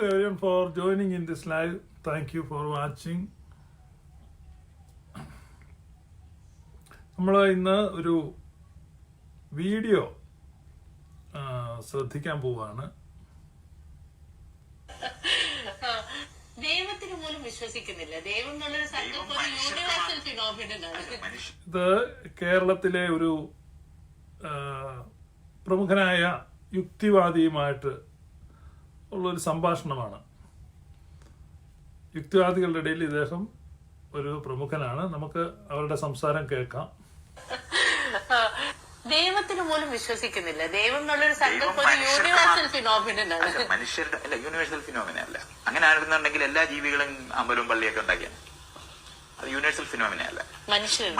everyone for joining in this live. Thank you for watching. നമ്മൾ ഇന്ന് ഒരു video ശ്രദ്ധിക്കാൻ പോവാണ്. ദൈവത്തിന് പോലും വിശ്വസിക്കുന്നില്ല. ദൈവം എന്നുള്ളൊരു സങ്കല്പം ഒരു യൂണിവേഴ്സൽ ഫിനോമിനനാണ്. ഇത് കേരളത്തിലെ ഒരു പ്രമുഖനായ യുക്തിവാദിയുമായിട്ട് ഉള്ളൊരു സംഭാഷണമാണ്. യുക്തിവാദികളുടെ ഇടയിൽ ഇദ്ദേഹം ഒരു പ്രമുഖനാണ്. നമുക്ക് അവരുടെ സംസാരം കേൾക്കാം. ദൈവത്തിന് പോലും വിശ്വസിക്കുന്നില്ല. ദൈവം എന്നുള്ളൊരു സങ്കല്പം ഒരു യൂണിവേഴ്സൽ ഫിനോമിനനാണ്. മനുഷ്യരുടെ അല്ല, യൂണിവേഴ്സൽ ഫിനോമിന അല്ല. അങ്ങനെ ആയിരുന്നുണ്ടെങ്കിൽ എല്ലാ ജീവികളും അമ്പലവും പള്ളിയൊക്കെ ഉണ്ടാക്കിയാണ്. അത് യൂണിവേഴ്സൽ ഫിനോമിന അല്ല,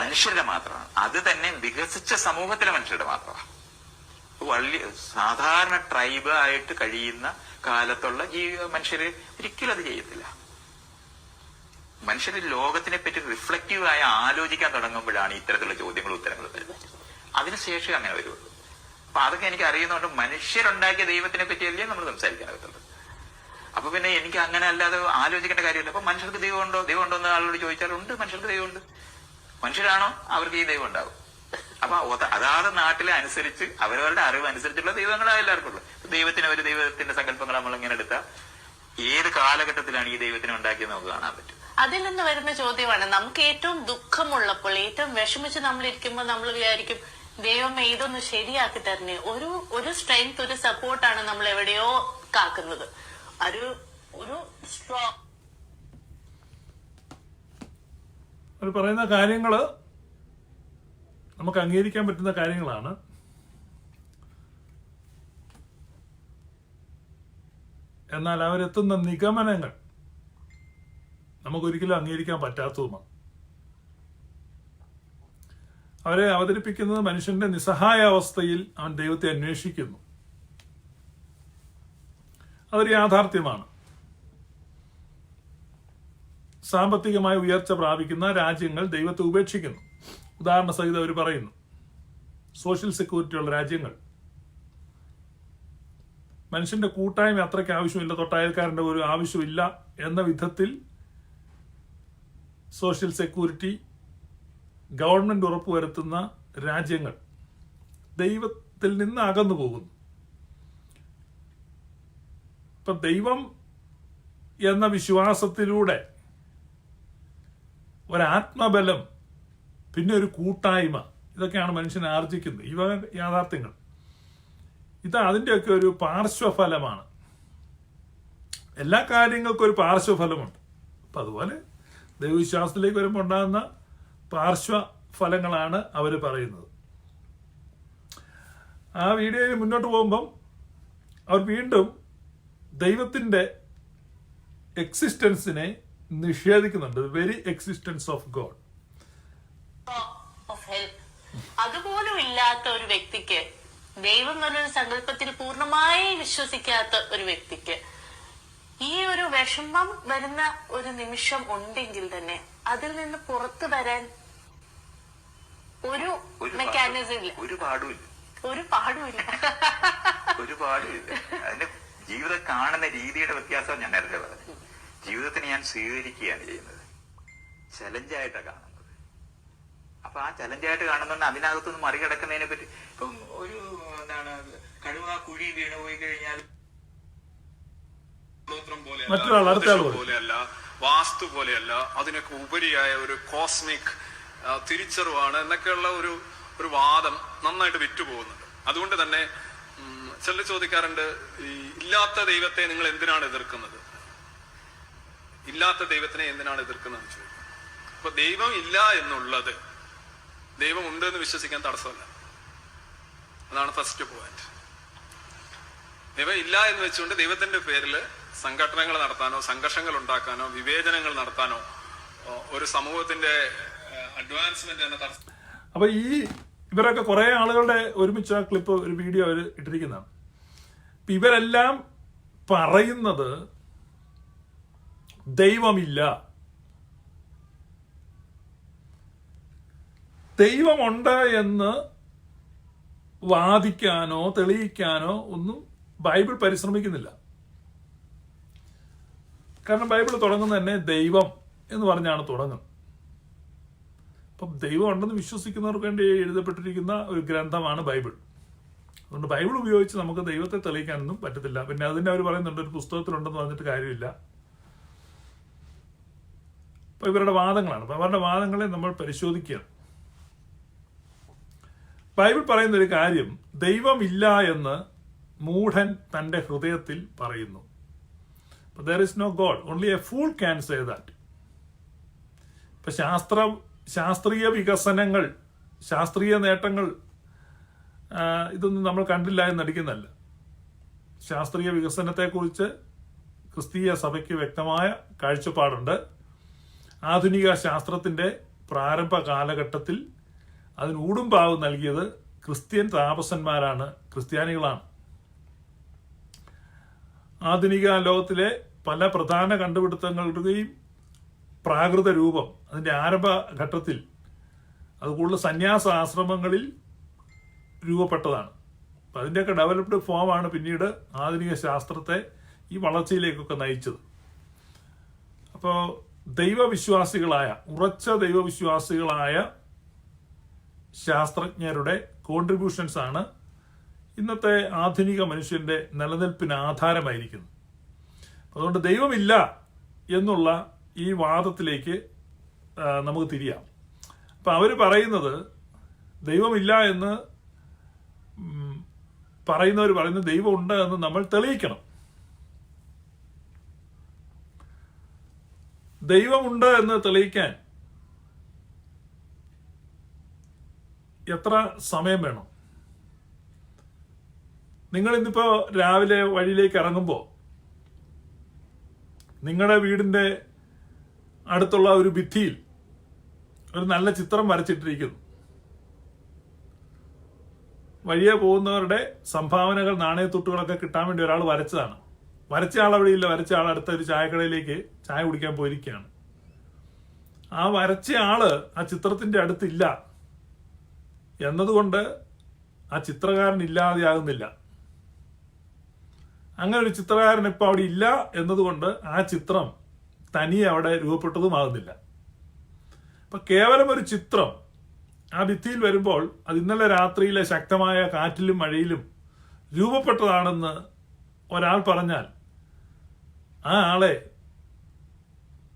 മനുഷ്യരുടെ മാത്രമാണ്. അത് തന്നെ വികസിച്ച സമൂഹത്തിലെ മനുഷ്യരുടെ മാത്രമാണ്. വലിയ സാധാരണ ട്രൈബ് ആയിട്ട് കഴിയുന്ന കാലത്തുള്ള മനുഷ്യര് ഒരിക്കലും അത് ചെയ്യത്തില്ല. മനുഷ്യർ ലോകത്തിനെ പറ്റി റിഫ്ലക്റ്റീവ് ആയി ആലോചിക്കാൻ തുടങ്ങുമ്പോഴാണ് ഇത്തരത്തിലുള്ള ചോദ്യങ്ങളും ഉത്തരങ്ങളും വരുന്നത്. അതിനുശേഷം അങ്ങനെ വരുള്ളൂ. അപ്പൊ അതൊക്കെ എനിക്ക് അറിയുന്നതുകൊണ്ട് മനുഷ്യരുണ്ടാക്കിയ ദൈവത്തിനെ പറ്റിയല്ലേ നമ്മൾ സംസാരിക്കാനാകത്തുള്ളൂ. അപ്പൊ പിന്നെ എനിക്ക് അങ്ങനെ അല്ലാതെ ആലോചിക്കേണ്ട കാര്യമില്ല. അപ്പൊ മനുഷ്യർക്ക് ദൈവമുണ്ടോ എന്ന് ആളോട് ചോദിച്ചാൽ ഉണ്ട്, മനുഷ്യർക്ക് ദൈവമുണ്ട്. മനുഷ്യരാണോ അവർക്ക് ഈ ദൈവം ഉണ്ടാവും. അപ്പൊ അതാത് നാട്ടിലെ അനുസരിച്ച് അവരവരുടെ അറിവ് അനുസരിച്ചുള്ള ദൈവങ്ങളാണ് എല്ലാവർക്കും ഉള്ളത്. ദൈവത്തിന്റെ സങ്കല്പങ്ങൾ നമ്മൾ ഇങ്ങനെ എടുത്താൽ ഏത് കാലഘട്ടത്തിലാണ് ഈ ദൈവത്തിനെ ഉണ്ടാക്കിയത് നമുക്ക് കാണാൻ പറ്റും. അതിൽ നിന്ന് വരുന്ന ചോദ്യമാണ്, നമുക്ക് ഏറ്റവും ദുഃഖമുള്ളപ്പോൾ, ഏറ്റവും വിഷമിച്ച് നമ്മൾ ഇരിക്കുമ്പോൾ നമ്മൾ വിചാരിക്കും ദൈവം ഇതൊന്ന് ശരിയാക്കി തരണേ. ഒരു സ്ട്രെങ്ത്, ഒരു സപ്പോർട്ടാണ് നമ്മൾ എവിടെയോ കാക്കുന്നത്. ഒരു സ്ട്രോങ് പറയുന്ന കാര്യങ്ങള് നമുക്ക് അംഗീകരിക്കാൻ പറ്റുന്ന കാര്യങ്ങളാണ്. എന്നാൽ അവരെത്തുന്ന നിഗമനങ്ങൾ നമുക്കൊരിക്കലും അംഗീകരിക്കാൻ പറ്റാത്തതുമാണ്. അവരെ അവതരിപ്പിക്കുന്നത് മനുഷ്യന്റെ നിസ്സഹായ അവസ്ഥയിൽ അവൻ ദൈവത്തെ അന്വേഷിക്കുന്നു. അതൊരു യാഥാർത്ഥ്യമാണ്. സാമ്പത്തികമായ ഉയർച്ച പ്രാപിക്കുന്ന രാജ്യങ്ങൾ ദൈവത്തെ ഉപേക്ഷിക്കുന്നു. ഉദാഹരണ സഹിതം അവർ പറയുന്നു, സോഷ്യൽ സെക്യൂരിറ്റി ഉള്ള രാജ്യങ്ങൾ, മനുഷ്യന്റെ കൂട്ടായ്മ അത്രയ്ക്ക് ആവശ്യമില്ല, തൊട്ടയൽക്കാരന്റെ ഒരു ആവശ്യമില്ല എന്ന വിധത്തിൽ സോഷ്യൽ സെക്യൂരിറ്റി ഗവൺമെന്റ് ഉറപ്പുവരുത്തുന്ന രാജ്യങ്ങൾ ദൈവത്തിൽ നിന്ന് അകന്നു പോകുന്നു. ഇപ്പൊ ദൈവം എന്ന വിശ്വാസത്തിലൂടെ ഒരാത്മബലം, പിന്നെ ഒരു കൂട്ടായ്മ, ഇതൊക്കെയാണ് മനുഷ്യൻ ആർജിക്കുന്നത്. ഇവ യാഥാർത്ഥ്യങ്ങൾ. ഇത് അതിൻ്റെയൊക്കെ ഒരു പാർശ്വഫലമാണ്. എല്ലാ കാര്യങ്ങൾക്കും ഒരു പാർശ്വഫലമുണ്ട്. അപ്പം അതുപോലെ ദൈവവിശ്വാസത്തിലേക്ക് വരുമ്പോൾ ഉണ്ടാകുന്ന പാർശ്വഫലങ്ങളാണ് അവർ പറയുന്നത്. ആ വീഡിയോയിൽ മുന്നോട്ട് പോകുമ്പം അവർ വീണ്ടും ദൈവത്തിൻ്റെ എക്സിസ്റ്റൻസിനെ നിഷേധിക്കുന്നുണ്ട്. Very existence of God. അതുപോലും ഇല്ലാത്ത ഒരു വ്യക്തിക്ക്, ദൈവം എന്നൊരു സങ്കല്പത്തിൽ പൂർണ്ണമായി വിശ്വസിക്കാത്ത ഒരു വ്യക്തിക്ക് ഈ ഒരു വിഷമം വരുന്ന ഒരു നിമിഷം ഉണ്ടെങ്കിൽ തന്നെ അതിൽ നിന്ന് പുറത്തു വരാൻ ഒരു മെക്കാനിസം ഇല്ല, ഒരു പാടുമില്ല. അതിന്റെ ജീവിതം കാണുന്ന രീതിയുടെ വ്യത്യാസം ഞാൻ നേരത്തെ പറഞ്ഞു. ജീവിതത്തിന് ഞാൻ സ്വീകരിക്കുകയാണ് ചെയ്യുന്നത്, ചലഞ്ചായിട്ടാണ് കാണുന്നത്. അപ്പൊ ആ ചലഞ്ചായിട്ട് കാണുന്നുണ്ട്. അതിനകത്തുനിന്ന് മറികടക്കുന്നതിനെ പറ്റി ഇപ്പം ഒരു കടുവ കുഴി വീണ് പോയി കഴിഞ്ഞാൽ പോലെയല്ല, വാസ്തു പോലെയല്ല, അതിനൊക്കെ ഉപരിയായ ഒരു കോസ്മിക് തിരിച്ചറിവാണ് എന്നൊക്കെയുള്ള ഒരു വാദം നന്നായിട്ട് വിറ്റുപോകുന്നുണ്ട്. അതുകൊണ്ട് തന്നെ ചിലർ ചോദിക്കാറുണ്ട്, ഈ ഇല്ലാത്ത ദൈവത്തെ നിങ്ങൾ എന്തിനാണ് എതിർക്കുന്നത്? ഇല്ലാത്ത ദൈവത്തിനെ എന്തിനാണ് എതിർക്കുന്നത് ചോദിക്കും. അപ്പൊ ദൈവം ഇല്ല എന്നുള്ളത് ദൈവം ഉണ്ട് എന്ന് വിശ്വസിക്കാൻ തടസ്സമല്ല. അതാണ് ഫസ്റ്റ് പോയിന്റ്. ദൈവം ഇല്ല എന്ന് വെച്ചുകൊണ്ട് ദൈവത്തിന്റെ പേരിൽ സംഘടനകൾ നടത്താനോ സംഘർഷങ്ങൾ ഉണ്ടാക്കാനോ വിവേചനങ്ങൾ നടത്താനോ ഒരു സമൂഹത്തിന്റെ അഡ്വാൻസ്മെന്റ് എന്ന തടസ്സം. അപ്പൊ ഇവരൊക്കെ കുറെ ആളുകളുടെ ഒരുമിച്ച് ആ ക്ലിപ്പ്, ഒരു വീഡിയോ അവർ ഇട്ടിരിക്കുന്നതാണ്. ഇവരെല്ലാം പറയുന്നത് ദൈവമില്ല, ദൈവമുണ്ട് എന്ന് വാദിക്കാനോ തെളിയിക്കാനോ ഒന്നും ബൈബിൾ പരിശ്രമിക്കുന്നില്ല. കാരണം ബൈബിൾ തുടങ്ങുന്നത് തന്നെ ദൈവം എന്ന് പറഞ്ഞാണ് തുടങ്ങുന്നത്. അപ്പം ദൈവം ഉണ്ടെന്ന് വിശ്വസിക്കുന്നവർക്ക് വേണ്ടി എഴുതപ്പെട്ടിരിക്കുന്ന ഒരു ഗ്രന്ഥമാണ് ബൈബിൾ. അതുകൊണ്ട് ബൈബിൾ ഉപയോഗിച്ച് നമുക്ക് ദൈവത്തെ തെളിയിക്കാനൊന്നും പറ്റത്തില്ല. പിന്നെ അതിനെ അവർ പറയുന്നുണ്ട് ഒരു പുസ്തകത്തിലുണ്ടെന്ന് പറഞ്ഞിട്ട് കാര്യമില്ല. അപ്പൊ ഇവരുടെ വാദങ്ങളാണ്. അപ്പൊ അവരുടെ വാദങ്ങളെ നമ്മൾ പരിശോധിക്കുകയാണ്. ബൈബിൾ പറയുന്ന ഒരു കാര്യം, ദൈവമില്ല എന്ന് മൂഢൻ തന്റെ ഹൃദയത്തിൽ പറയുന്നു. there is no God, only a fool can say that. ഇപ്പൊ ശാസ്ത്രീയ വികസനങ്ങൾ, ശാസ്ത്രീയ നേട്ടങ്ങൾ ഇതൊന്നും നമ്മൾ കണ്ടില്ല എന്ന് നടിക്കുന്നല്ല. ശാസ്ത്രീയ വികസനത്തെക്കുറിച്ച് ക്രിസ്തീയ സഭയ്ക്ക് വ്യക്തമായ കാഴ്ചപ്പാടുണ്ട്. ആധുനിക ശാസ്ത്രത്തിന്റെ പ്രാരംഭ കാലഘട്ടത്തിൽ അതിന് ഊടുംപാവ് നൽകിയത് ക്രിസ്ത്യൻ താപസന്മാരാണ്, ക്രിസ്ത്യാനികളാണ്. ആധുനിക ലോകത്തിലെ പല പ്രധാന കണ്ടുപിടുത്തങ്ങളുടെയും പ്രാകൃത രൂപം അതിന്റെ ആരംഭഘട്ടത്തിൽ അത് കൂടുതൽ സന്യാസ ആശ്രമങ്ങളിൽ രൂപപ്പെട്ടതാണ്. അപ്പം അതിൻ്റെയൊക്കെ ഡെവലപ്ഡ് ഫോമാണ് പിന്നീട് ആധുനിക ശാസ്ത്രത്തെ ഈ വളർച്ചയിലേക്കൊക്കെ നയിച്ചത്. അപ്പോൾ ദൈവവിശ്വാസികളായ, ഉറച്ച ദൈവവിശ്വാസികളായ ശാസ്ത്രജ്ഞരുടെ കോൺട്രിബ്യൂഷൻസ് ആണ് ഇന്നത്തെ ആധുനിക മനുഷ്യന്റെ നിലനിൽപ്പിന് ആധാരമായിരിക്കുന്നത്. അതുകൊണ്ട് ദൈവമില്ല എന്നുള്ള ഈ വാദത്തിലേക്ക് നമുക്ക് തിരിയാം. അപ്പം അവർ പറയുന്നത് ദൈവമില്ല എന്ന് പറയുന്നവർ പറയുന്നത് ദൈവമുണ്ട് എന്ന് നമ്മൾ തെളിയിക്കണം. ദൈവമുണ്ട് എന്ന് തെളിയിക്കാൻ എത്ര സമയം വേണം? നിങ്ങൾ ഇന്നിപ്പോ രാവിലെ വഴിയിലേക്ക് ഇറങ്ങുമ്പോൾ നിങ്ങളുടെ വീടിന്റെ അടുത്തുള്ള ഒരു ഭിത്തിയിൽ ഒരു നല്ല ചിത്രം വരച്ചിട്ടിരിക്കുന്നു. വഴിയെ പോകുന്നവരുടെ സംഭാവനകൾ, നാണയത്തുട്ടുകളൊക്കെ കിട്ടാൻ വേണ്ടി ഒരാൾ വരച്ചതാണ്. വരച്ച ആൾ അവിടെ ഇല്ല. വരച്ച ആൾ അടുത്ത ഒരു ചായക്കടയിലേക്ക് ചായ കുടിക്കാൻ പോയിരിക്കുകയാണ്. ആ വരച്ച ആള് ആ ചിത്രത്തിന്റെ അടുത്തില്ല എന്നതുകൊണ്ട് ആ ചിത്രകാരൻ ഇല്ലാതെയാകുന്നില്ല. അങ്ങനെ ഒരു ചിത്രകാരൻ ഇപ്പൊ അവിടെ ഇല്ല എന്നതുകൊണ്ട് ആ ചിത്രം തനിയെ അവിടെ രൂപപ്പെട്ടതുമാകുന്നില്ല. അപ്പൊ കേവലം ഒരു ചിത്രം ആ ഭിത്തിയിൽ വരുമ്പോൾ അത് ഇന്നലെ രാത്രിയിലെ ശക്തമായ കാറ്റിലും മഴയിലും രൂപപ്പെട്ടതാണെന്ന് ഒരാൾ പറഞ്ഞാൽ ആ ആളെ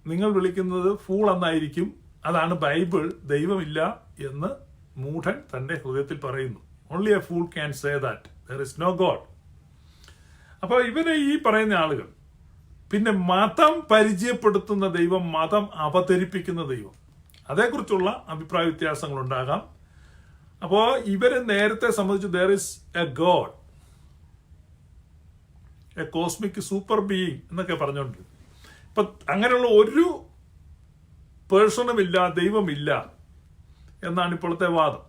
നിങ്ങൾ വിളിക്കുന്നത് ഫൂൾ എന്നായിരിക്കും. അതാണ് ബൈബിൾ ദൈവമില്ല എന്ന് മൂഢൻ തന്റെ ഹൃദയത്തിൽ പറയുന്നു. Only a fool can say that there is no God. അപ്പൊ ഇവരെ ഈ പറയുന്ന ആളുകൾ പിന്നെ മതം പരിചയപ്പെടുത്തുന്ന ദൈവം, മതം അവതരിപ്പിക്കുന്ന ദൈവം, അതേക്കുറിച്ചുള്ള അഭിപ്രായ വ്യത്യാസങ്ങൾ ഉണ്ടാകാം. അപ്പോ ഇവര് നേരത്തെ സംബന്ധിച്ച് there is A God, A cosmic super being എന്നൊക്കെ പറഞ്ഞുകൊണ്ട് ഇപ്പൊ അങ്ങനെയുള്ള ഒരു പേഴ്സണുമില്ല, ദൈവമില്ല എന്നാണ് ഇപ്പോഴത്തെ വാദം.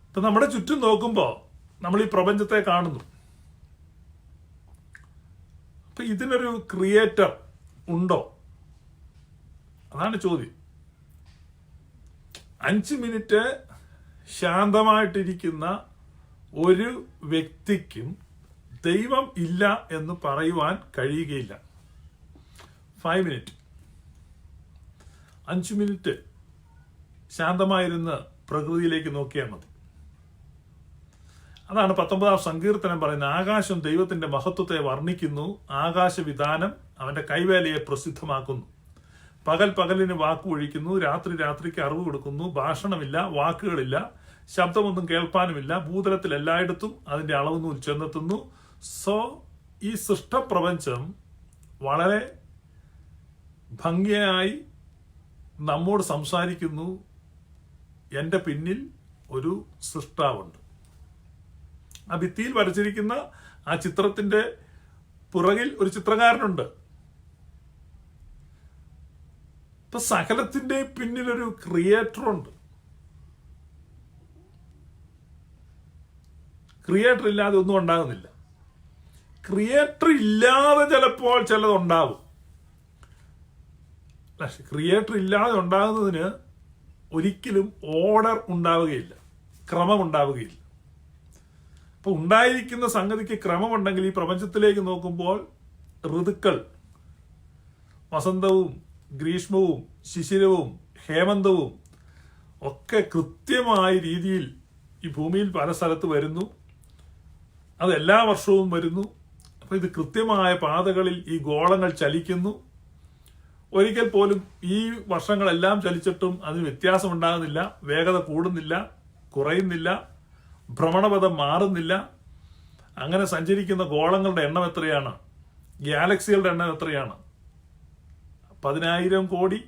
ഇപ്പൊ നമ്മുടെ ചുറ്റും നോക്കുമ്പോൾ നമ്മൾ ഈ പ്രപഞ്ചത്തെ കാണുന്നു. അപ്പൊ ഇതിനൊരു ക്രിയേറ്റർ ഉണ്ടോ? അതാണ് ചോദ്യം. 5 മിനിറ്റ് ശാന്തമായിട്ടിരിക്കുന്ന ഒരു വ്യക്തിക്കും ദൈവം ഇല്ല എന്ന് പറയുവാൻ കഴിയുകയില്ല. 5 മിനിറ്റ്, 5 മിനിറ്റ് ശാന്തമായിരുന്ന് പ്രകൃതിയിലേക്ക് നോക്കിയാൽ മതി. അതാണ് 19-ാം സങ്കീർത്തനം പറയുന്നത്. ആകാശം ദൈവത്തിന്റെ മഹത്വത്തെ വർണ്ണിക്കുന്നു, ആകാശവിധാനം അവന്റെ കൈവേലയെ പ്രസിദ്ധമാക്കുന്നു. പകൽ പകലിന് വാക്കു ഒഴിക്കുന്നു, രാത്രി രാത്രിക്ക് അറിവ് കൊടുക്കുന്നു. ഭാഷണമില്ല, വാക്കുകളില്ല, ശബ്ദമൊന്നും കേൾപ്പാനുമില്ല. ഭൂതലത്തിൽ എല്ലായിടത്തും അതിന്റെ അളവുനൂൽ ചെന്നെത്തുന്നു. സോ ഈ സൃഷ്ടപ്രപഞ്ചം വളരെ ഭംഗിയായി നമ്മോട് സംസാരിക്കുന്നു. എന്റെ പിന്നിൽ ഒരു സൃഷ്ടാവുണ്ട്. ആ ഭിത്തിയിൽ വരച്ചിരിക്കുന്ന ആ ചിത്രത്തിന്റെ പുറകിൽ ഒരു ചിത്രകാരനുണ്ട്. ഇപ്പൊ സകലത്തിന്റെ പിന്നിലൊരു ക്രിയേറ്റർ ഉണ്ട്. ക്രിയേറ്റർ ഇല്ലാതെ ഒന്നും ഉണ്ടാകുന്നില്ല. ക്രിയേറ്റർ ഇല്ലാതെ ചിലപ്പോൾ ചിലതുണ്ടാവും. ക്രിയേറ്റർ ഇല്ലാതെ ഉണ്ടാകുന്നതിന് ഒരിക്കലും ഓർഡർ ഉണ്ടാവുകയില്ല, ക്രമം ഉണ്ടാവുകയില്ല. അപ്പൊ ഉണ്ടായിരിക്കുന്ന സംഗതിക്ക് ക്രമമുണ്ടെങ്കിൽ ഈ പ്രപഞ്ചത്തിലേക്ക് നോക്കുമ്പോൾ ഋതുക്കൾ, വസന്തവും ഗ്രീഷ്മവും ശിശിരവും ഹേമന്തവും ഒക്കെ കൃത്യമായ രീതിയിൽ ഈ ഭൂമിയിൽ പല സ്ഥലത്ത് വരുന്നു. അത് എല്ലാ വർഷവും വരുന്നു. അപ്പൊ ഇത് കൃത്യമായ പാതകളിൽ ഈ ഗോളങ്ങൾ ചലിക്കുന്നു. ഒരിക്കൽ പോലും ഈ വർഷങ്ങളെല്ലാം ചലിച്ചിട്ടും അതിന് വ്യത്യാസമുണ്ടാകുന്നില്ല. വേഗത കൂടുന്നില്ല, കുറയുന്നില്ല, ഭ്രമണപഥം മാറുന്നില്ല. അങ്ങനെ സഞ്ചരിക്കുന്ന ഗോളങ്ങളുടെ എണ്ണം എത്രയാണ്? ഗാലക്സികളുടെ എണ്ണം എത്രയാണ്? 10,000 കോടി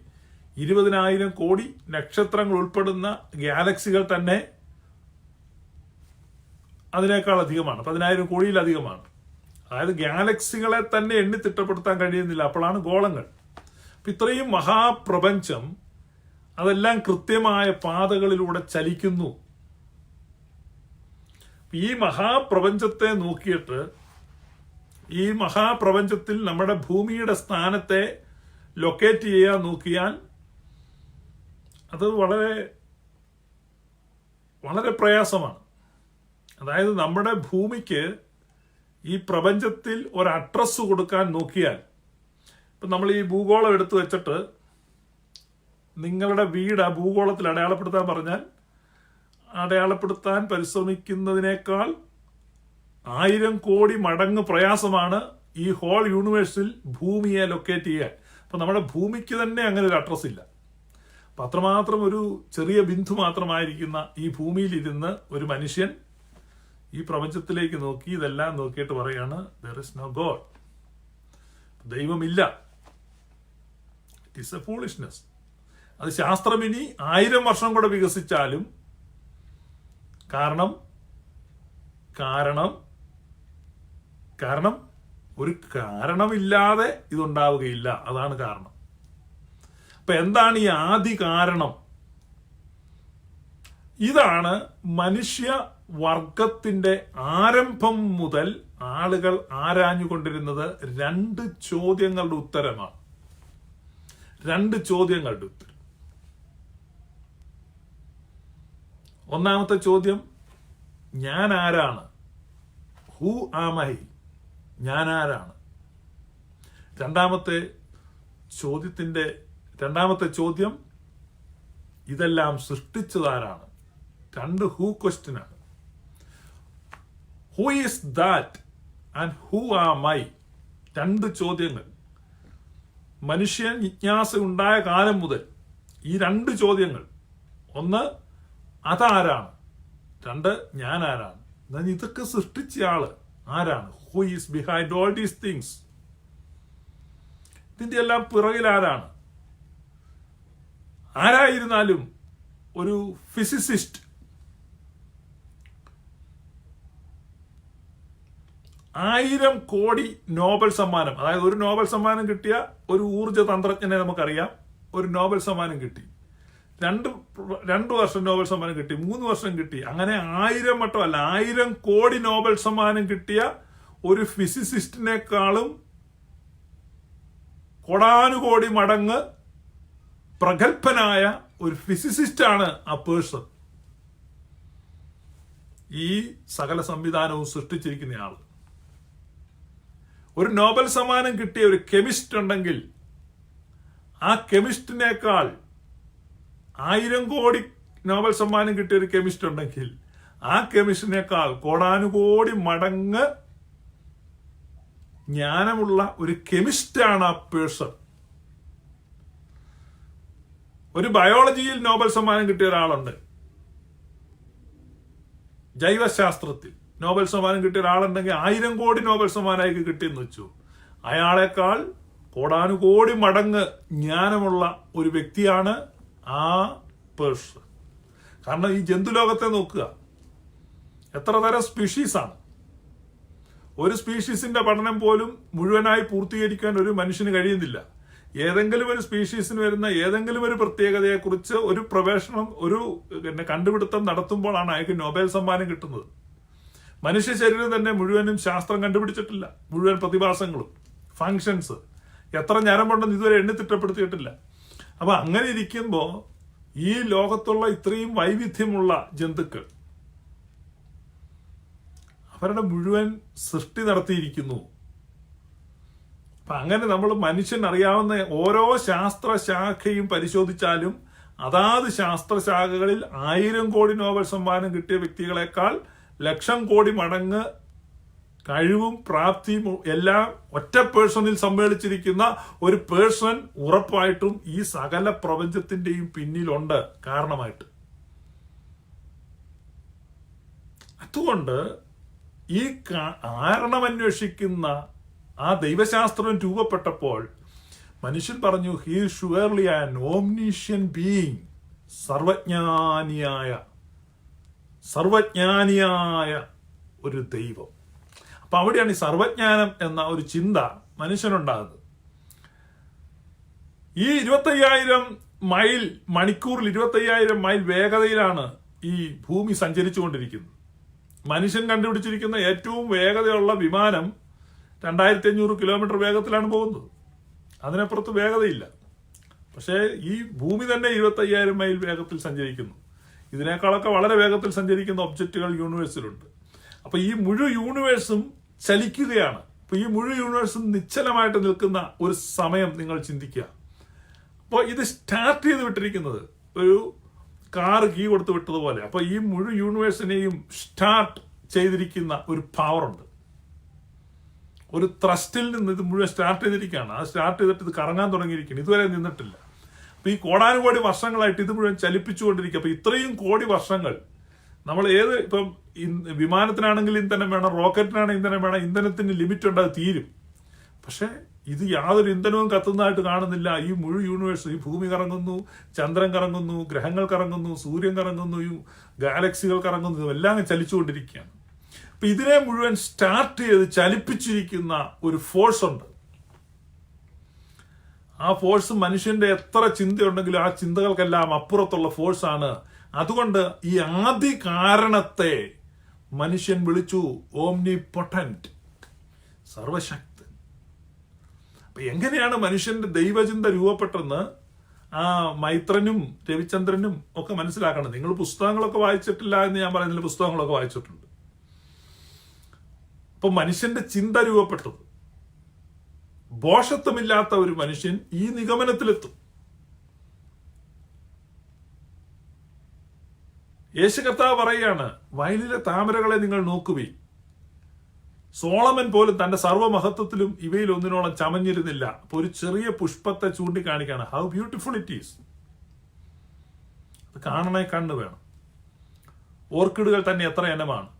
20,000 കോടി നക്ഷത്രങ്ങൾ ഉൾപ്പെടുന്ന ഗാലക്സികൾ തന്നെ അതിനേക്കാൾ അധികമാണ്. 10,000 കോടിയിലധികമാണ്. അതായത് ഗാലക്സികളെ തന്നെ എണ്ണി തിട്ടപ്പെടുത്താൻ കഴിയുന്നില്ല. അപ്പോഴാണ് ഗോളങ്ങൾ. ഇത്രയും മഹാപ്രപഞ്ചം അതെല്ലാം കൃത്യമായ പാതകളിലൂടെ ചലിക്കുന്നു. ഈ മഹാപ്രപഞ്ചത്തെ നോക്കിയിട്ട് ഈ മഹാപ്രപഞ്ചത്തിൽ നമ്മുടെ ഭൂമിയുടെ സ്ഥാനത്തെ ലൊക്കേറ്റ് ചെയ്യാൻ നോക്കിയാൽ അത് വളരെ വളരെ പ്രയാസമാണ്. അതായത് നമ്മുടെ ഭൂമിക്ക് ഈ പ്രപഞ്ചത്തിൽ ഒരു അഡ്രസ് കൊടുക്കാൻ നോക്കിയാൽ, ഇപ്പം നമ്മൾ ഈ ഭൂഗോളം എടുത്തു വെച്ചിട്ട് നിങ്ങളുടെ വീട് ആ ഭൂഗോളത്തിൽ അടയാളപ്പെടുത്താൻ പറഞ്ഞാൽ അടയാളപ്പെടുത്താൻ പരിശ്രമിക്കുന്നതിനേക്കാൾ 1000 കോടി മടങ്ങ് പ്രയാസമാണ് ഈ ഹോൾ യൂണിവേഴ്സിൽ ഭൂമിയെ ലൊക്കേറ്റ് ചെയ്യാൻ. അപ്പൊ നമ്മുടെ ഭൂമിക്ക് തന്നെ അങ്ങനെ ഒരു അഡ്രസ് ഇല്ല. അപ്പൊ അത്രമാത്രം ഒരു ചെറിയ ബിന്ദു മാത്രമായിരിക്കുന്ന ഈ ഭൂമിയിലിരുന്ന് ഒരു മനുഷ്യൻ ഈ പ്രപഞ്ചത്തിലേക്ക് നോക്കി ഇതെല്ലാം നോക്കിയിട്ട് പറയാണ് there is no God. ദൈവമില്ല. It is A foolishness. അത് ശാസ്ത്രം ഇനി 1000 വർഷം കൂടെ വികസിച്ചാലും കാരണം ഒരു കാരണമില്ലാതെ ഇതുണ്ടാവുകയില്ല. അതാണ് കാരണം. അപ്പൊ എന്താണ് ഈ ആദി കാരണം? ഇതാണ് മനുഷ്യ വർഗത്തിന്റെ ആരംഭം മുതൽ ആളുകൾ ആരാഞ്ഞുകൊണ്ടിരുന്നത്. 2 ചോദ്യങ്ങളുടെ ഉത്തരമാണ്. 2 ചോദ്യങ്ങളുടെ ഉത്തരം. ഒന്നാമത്തെ ചോദ്യം, ഞാൻ ആരാണ്? Who am I? ഞാൻ ആരാണ്? രണ്ടാമത്തെ ചോദ്യം, ഇതെല്ലാം സൃഷ്ടിച്ചതാരാണ്? 2 ഹൂ ക്വസ്റ്റ്യനാണ്. Who is that and who am I? 2 ചോദ്യങ്ങൾ. മനുഷ്യൻ ജിജ്ഞാസ ഉണ്ടായ കാലം മുതൽ ഈ 2 ചോദ്യങ്ങൾ. ഒന്ന്, അതാരാണ്? 2, ഞാൻ ആരാണ്? ഇതൊക്കെ സൃഷ്ടിച്ച ആള് ആരാണ്? Who is behind all these things? ഇതിന്റെ എല്ലാം പിറകിൽ ആരാണ്? ആരായിരുന്നാലും ഒരു ഫിസിസിസ്റ്റ് 1000 കോടി നോബൽ സമ്മാനം, അതായത് ഒരു നോബൽ സമ്മാനം കിട്ടിയ ഒരു ഊർജ തന്ത്രജ്ഞനെ നമുക്കറിയാം. ഒരു നോബൽ സമ്മാനം കിട്ടി, 2 വർഷം നോബൽ സമ്മാനം കിട്ടി, 3 വർഷം കിട്ടി, അങ്ങനെ 1000 വട്ടമല്ല 1000 കോടി നോബൽ സമ്മാനം കിട്ടിയ ഒരു ഫിസിസിസ്റ്റിനേക്കാളും കോടാനുകോടി മടങ്ങ് പ്രഗത്ഭനായ ഒരു ഫിസിസിസ്റ്റാണ് ആ പേഴ്സൺ. ഈ സകല സംവിധാനവും സൃഷ്ടിച്ചിരിക്കുന്നയാൾ. ഒരു നോബൽ സമ്മാനം കിട്ടിയ ഒരു കെമിസ്റ്റ് ഉണ്ടെങ്കിൽ ആ കെമിസ്റ്റിനേക്കാൾ 1000 കോടി നോബൽ സമ്മാനം കിട്ടിയ ഒരു കെമിസ്റ്റ് ഉണ്ടെങ്കിൽ ആ കെമിസ്റ്റിനേക്കാൾ കോടാനുകോടി മടങ്ങ് ജ്ഞാനമുള്ള ഒരു കെമിസ്റ്റാണ് ആ പേഴ്സൺ. ഒരു ബയോളജിയിൽ നോബൽ സമ്മാനം കിട്ടിയ ഒരാളുണ്ട്, ജൈവശാസ്ത്രത്തിൽ നോബൽ സമ്മാനം കിട്ടിയ ഒരാളുണ്ടെങ്കിൽ 1000 കോടി നോബൽ സമ്മാനം കിട്ടിയെന്ന് വെച്ചു. അയാളെക്കാൾ കോടാനുകോടി മടങ്ങ് ജ്ഞാനമുള്ള ഒരു വ്യക്തിയാണ് ആ പേഴ്സൺ. കാരണം ഈ ജന്തുലോകത്തെ നോക്കുക, എത്ര തരം സ്പീഷീസാണ്. ഒരു സ്പീഷീസിന്റെ പഠനം പോലും മുഴുവനായി പൂർത്തീകരിക്കാൻ ഒരു മനുഷ്യന് കഴിയുന്നില്ല. ഏതെങ്കിലും ഒരു സ്പീഷീസിന് വരുന്ന ഏതെങ്കിലും ഒരു പ്രത്യേകതയെക്കുറിച്ച് ഒരു പ്രവേശനം, ഒരു കണ്ടുപിടുത്തം നടത്തുമ്പോഴാണ് അയാൾക്ക് നൊബേൽ സമ്മാനം കിട്ടുന്നത്. മനുഷ്യ ശരീരം തന്നെ മുഴുവനും ശാസ്ത്രം കണ്ടുപിടിച്ചിട്ടില്ല. മുഴുവൻ പ്രതിഭാസങ്ങളും ഫങ്ഷൻസ് എത്ര ഞരമ്പുണ്ടെന്ന് ഇതുവരെ എണ്ണി തിട്ടപ്പെടുത്തിയിട്ടില്ല. അപ്പൊ അങ്ങനെ ഇരിക്കുമ്പോ ഈ ലോകത്തുള്ള ഇത്രയും വൈവിധ്യമുള്ള ജന്തുക്കൾ അവരുടെ മുഴുവൻ സൃഷ്ടി നടത്തിയിരിക്കുന്നു. അപ്പൊ അങ്ങനെ നമ്മൾ മനുഷ്യൻ അറിയാവുന്ന ഓരോ ശാസ്ത്രശാഖയും പരിശോധിച്ചാലും അതാത് ശാസ്ത്രശാഖകളിൽ 1000 കോടി നോബൽ സമ്മാനം കിട്ടിയ വ്യക്തികളെക്കാൾ ലക്ഷം കോടി മടങ്ങ് കഴിവും പ്രാപ്തിയും എല്ലാം ഒറ്റ പേഴ്സണിൽ സമ്മേളിച്ചിരിക്കുന്ന ഒരു പേഴ്സൺ ഉറപ്പായിട്ടും ഈ സകല പ്രപഞ്ചത്തിന്റെയും പിന്നിലുണ്ട് കാരണമായിട്ട്. അതുകൊണ്ട് ഈ കാരണമന്വേഷിക്കുന്ന ആ ദൈവശാസ്ത്രം രൂപപ്പെട്ടപ്പോൾ മനുഷ്യൻ പറഞ്ഞു, ഹീ ഷുവർലി ആൻ ഓംനീഷ്യൻ ബീയിങ്, സർവജ്ഞാനിയായ ഒരു ദൈവം. അപ്പൊ അവിടെയാണ് ഈ സർവജ്ഞാനം എന്ന ഒരു ചിന്ത മനുഷ്യനുണ്ടാകുന്നത്. ഈ 25,000 മൈൽ മണിക്കൂറിൽ 25,000 മൈൽ വേഗതയിലാണ് ഈ ഭൂമി സഞ്ചരിച്ചുകൊണ്ടിരിക്കുന്നത്. മനുഷ്യൻ കണ്ടുപിടിച്ചിരിക്കുന്ന ഏറ്റവും വേഗതയുള്ള വിമാനം 2500 കിലോമീറ്റർ വേഗത്തിലാണ് പോകുന്നത്. അതിനപ്പുറത്ത് വേഗതയില്ല. പക്ഷേ ഈ ഭൂമി തന്നെ 25,000 മൈൽ വേഗത്തിൽ സഞ്ചരിക്കുന്നു. ഇതിനേക്കാളൊക്കെ വളരെ വേഗത്തിൽ സഞ്ചരിക്കുന്ന ഒബ്ജക്റ്റുകൾ യൂണിവേഴ്സിലുണ്ട്. അപ്പൊ ഈ മുഴുവൻ യൂണിവേഴ്സും ചലിക്കുകയാണ്. അപ്പൊ ഈ മുഴുവൻ യൂണിവേഴ്സും നിശ്ചലമായിട്ട് നിൽക്കുന്ന ഒരു സമയം നിങ്ങൾ ചിന്തിക്കുക. അപ്പോൾ ഇത് സ്റ്റാർട്ട് ചെയ്ത് വിട്ടിരിക്കുന്നത് ഒരു കാറ് കീ കൊടുത്ത് വിട്ടതുപോലെ. അപ്പൊ ഈ മുഴുവൻ യൂണിവേഴ്സിനെയും സ്റ്റാർട്ട് ചെയ്തിരിക്കുന്ന ഒരു പവറുണ്ട്. ഒരു ത്രസ്റ്റിൽ നിന്ന് ഇത് മുഴുവൻ സ്റ്റാർട്ട് ചെയ്തിരിക്കുകയാണ്. ആ സ്റ്റാർട്ട് ചെയ്തിട്ട് ഇത് കറങ്ങാൻ തുടങ്ങിയിരിക്കുകയാണ്. ഇതുവരെ നിന്നിട്ടില്ല. അപ്പൊ ഈ കോടാനുകോടി വർഷങ്ങളായിട്ട് ഇത് മുഴുവൻ ചലിപ്പിച്ചുകൊണ്ടിരിക്കുക. അപ്പൊ ഇത്രയും കോടി വർഷങ്ങൾ നമ്മൾ ഇപ്പം വിമാനത്തിനാണെങ്കിൽ ഇന്ധനം വേണം, റോക്കറ്റിനാണെങ്കിൽ ഇന്ധനം വേണം, ഇന്ധനത്തിന് ലിമിറ്റ് ഉണ്ട്, അത് തീരും. പക്ഷെ ഇത് യാതൊരു ഇന്ധനവും കത്തുന്നതായിട്ട് കാണുന്നില്ല. ഈ മുഴുവൻ യൂണിവേഴ്സ്, ഈ ഭൂമി കറങ്ങുന്നു, ചന്ദ്രൻ കറങ്ങുന്നു, ഗ്രഹങ്ങൾ കറങ്ങുന്നു, സൂര്യൻ കറങ്ങുന്നു, ഈ ഗാലക്സികൾ കറങ്ങുന്നു, എല്ലാം ചലിച്ചുകൊണ്ടിരിക്കുകയാണ്. അപ്പൊ ഇതിനെ മുഴുവൻ സ്റ്റാർട്ട് ചെയ്ത് ചലിപ്പിച്ചിരിക്കുന്ന ഒരു ഫോഴ്സ് ഉണ്ട്. ആ ഫോഴ്സ് മനുഷ്യന്റെ എത്ര ചിന്തയുണ്ടെങ്കിലും ആ ചിന്തകൾക്കെല്ലാം അപ്പുറത്തുള്ള ഫോഴ്സാണ്. അതുകൊണ്ട് ഈ ആദി കാരണത്തെ മനുഷ്യൻ വിളിച്ചു ഓംനിപൊട്ടന്റ്, സർവശക്തൻ. അപ്പൊ എങ്ങനെയാണ് മനുഷ്യന്റെ ദൈവചിന്ത രൂപപ്പെട്ടെന്ന് ആ മൈത്രനും രവിചന്ദ്രനും ഒക്കെ മനസ്സിലാക്കണം. നിങ്ങൾ പുസ്തകങ്ങളൊക്കെ വായിച്ചിട്ടില്ല എന്ന് ഞാൻ പറയുന്നില്ല, പുസ്തകങ്ങളൊക്കെ വായിച്ചിട്ടുണ്ട്. അപ്പൊ മനുഷ്യന്റെ ചിന്ത രൂപപ്പെട്ടത്, ബോഷത്വമില്ലാത്ത ഒരു മനുഷ്യൻ ഈ നിഗമനത്തിലെത്തും. യേശു കർത്താവ് പറയുകയാണ്, വയലിലെ താമരകളെ നിങ്ങൾ നോക്കുവീ, സോളമൻ പോലും തന്റെ സർവ്വമഹത്വത്തിലും ഇവയിൽ ഒന്നിനോളം ചമഞ്ഞിരുന്നില്ല. അപ്പൊ ഒരു ചെറിയ പുഷ്പത്തെ ചൂണ്ടിക്കാണിക്കാണ്. How beautiful it is. അത് കാണണേ കണ്ണു വേണം. ഓർക്കിഡുകൾ തന്നെ എത്ര ഇനമാണ്,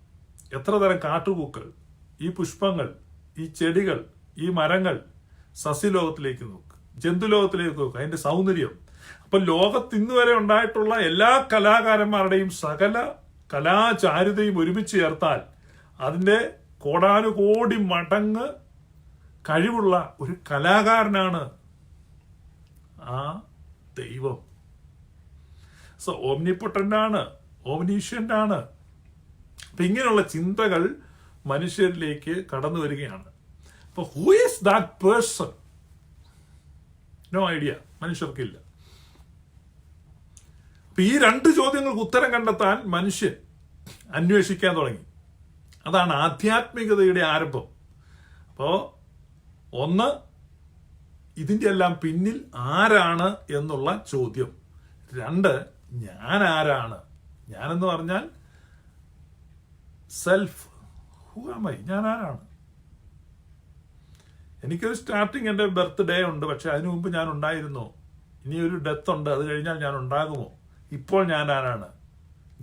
എത്ര തരം കാട്ടുപൂക്കൾ, ഈ പുഷ്പങ്ങൾ, ഈ ചെടികൾ, ഈ മരങ്ങൾ. സസ്യലോകത്തിലേക്ക് നോക്ക്, ജന്തുലോകത്തിലേക്ക് നോക്ക്, അതിന്റെ സൗന്ദര്യം. അപ്പൊ ലോകത്ത് ഇന്ന് വരെ ഉണ്ടായിട്ടുള്ള എല്ലാ കലാകാരന്മാരുടെയും സകല കലാചാരുതയും ഒരുമിച്ച് ചേർത്താൽ അതിന്റെ കോടാനുകോടി മടങ്ങ് കഴിവുള്ള ഒരു കലാകാരനാണ് ആ ദൈവം. സോ ഓംനിപൊട്ടന്റ് ആണ്, ഓംനീഷ്യന്റ് ആണ്. അപ്പൊ ഇങ്ങനെയുള്ള ചിന്തകൾ മനുഷ്യരിലേക്ക് കടന്നു വരികയാണ്. അപ്പൊ who is that person? No idea, മനുഷ്യർക്കില്ല. അപ്പൊ ഈ 2 ചോദ്യങ്ങൾക്ക് ഉത്തരം കണ്ടെത്താൻ മനുഷ്യൻ അന്വേഷിക്കാൻ തുടങ്ങി. അതാണ് ആധ്യാത്മികതയുടെ ആരംഭം. അപ്പോ ഒന്ന്, ഇതിന്റെ എല്ലാം പിന്നിൽ ആരാണ് എന്നുള്ള ചോദ്യം. 2, ഞാൻ ആരാണ്? ഞാനെന്ന് പറഞ്ഞാൽ സെൽഫ്. Who am I? ഞാൻ ആരാണ്? എനിക്കൊരു സ്റ്റാർട്ടിങ്, എൻ്റെ ബർത്ത്ഡേ ഉണ്ട്, പക്ഷെ അതിനു മുമ്പ് ഞാൻ ഉണ്ടായിരുന്നോ? ഇനി ഒരു ഡെത്ത് ഉണ്ട്, അത് കഴിഞ്ഞാൽ ഞാൻ ഉണ്ടാകുമോ? ഇപ്പോൾ ഞാൻ ആരാണ്?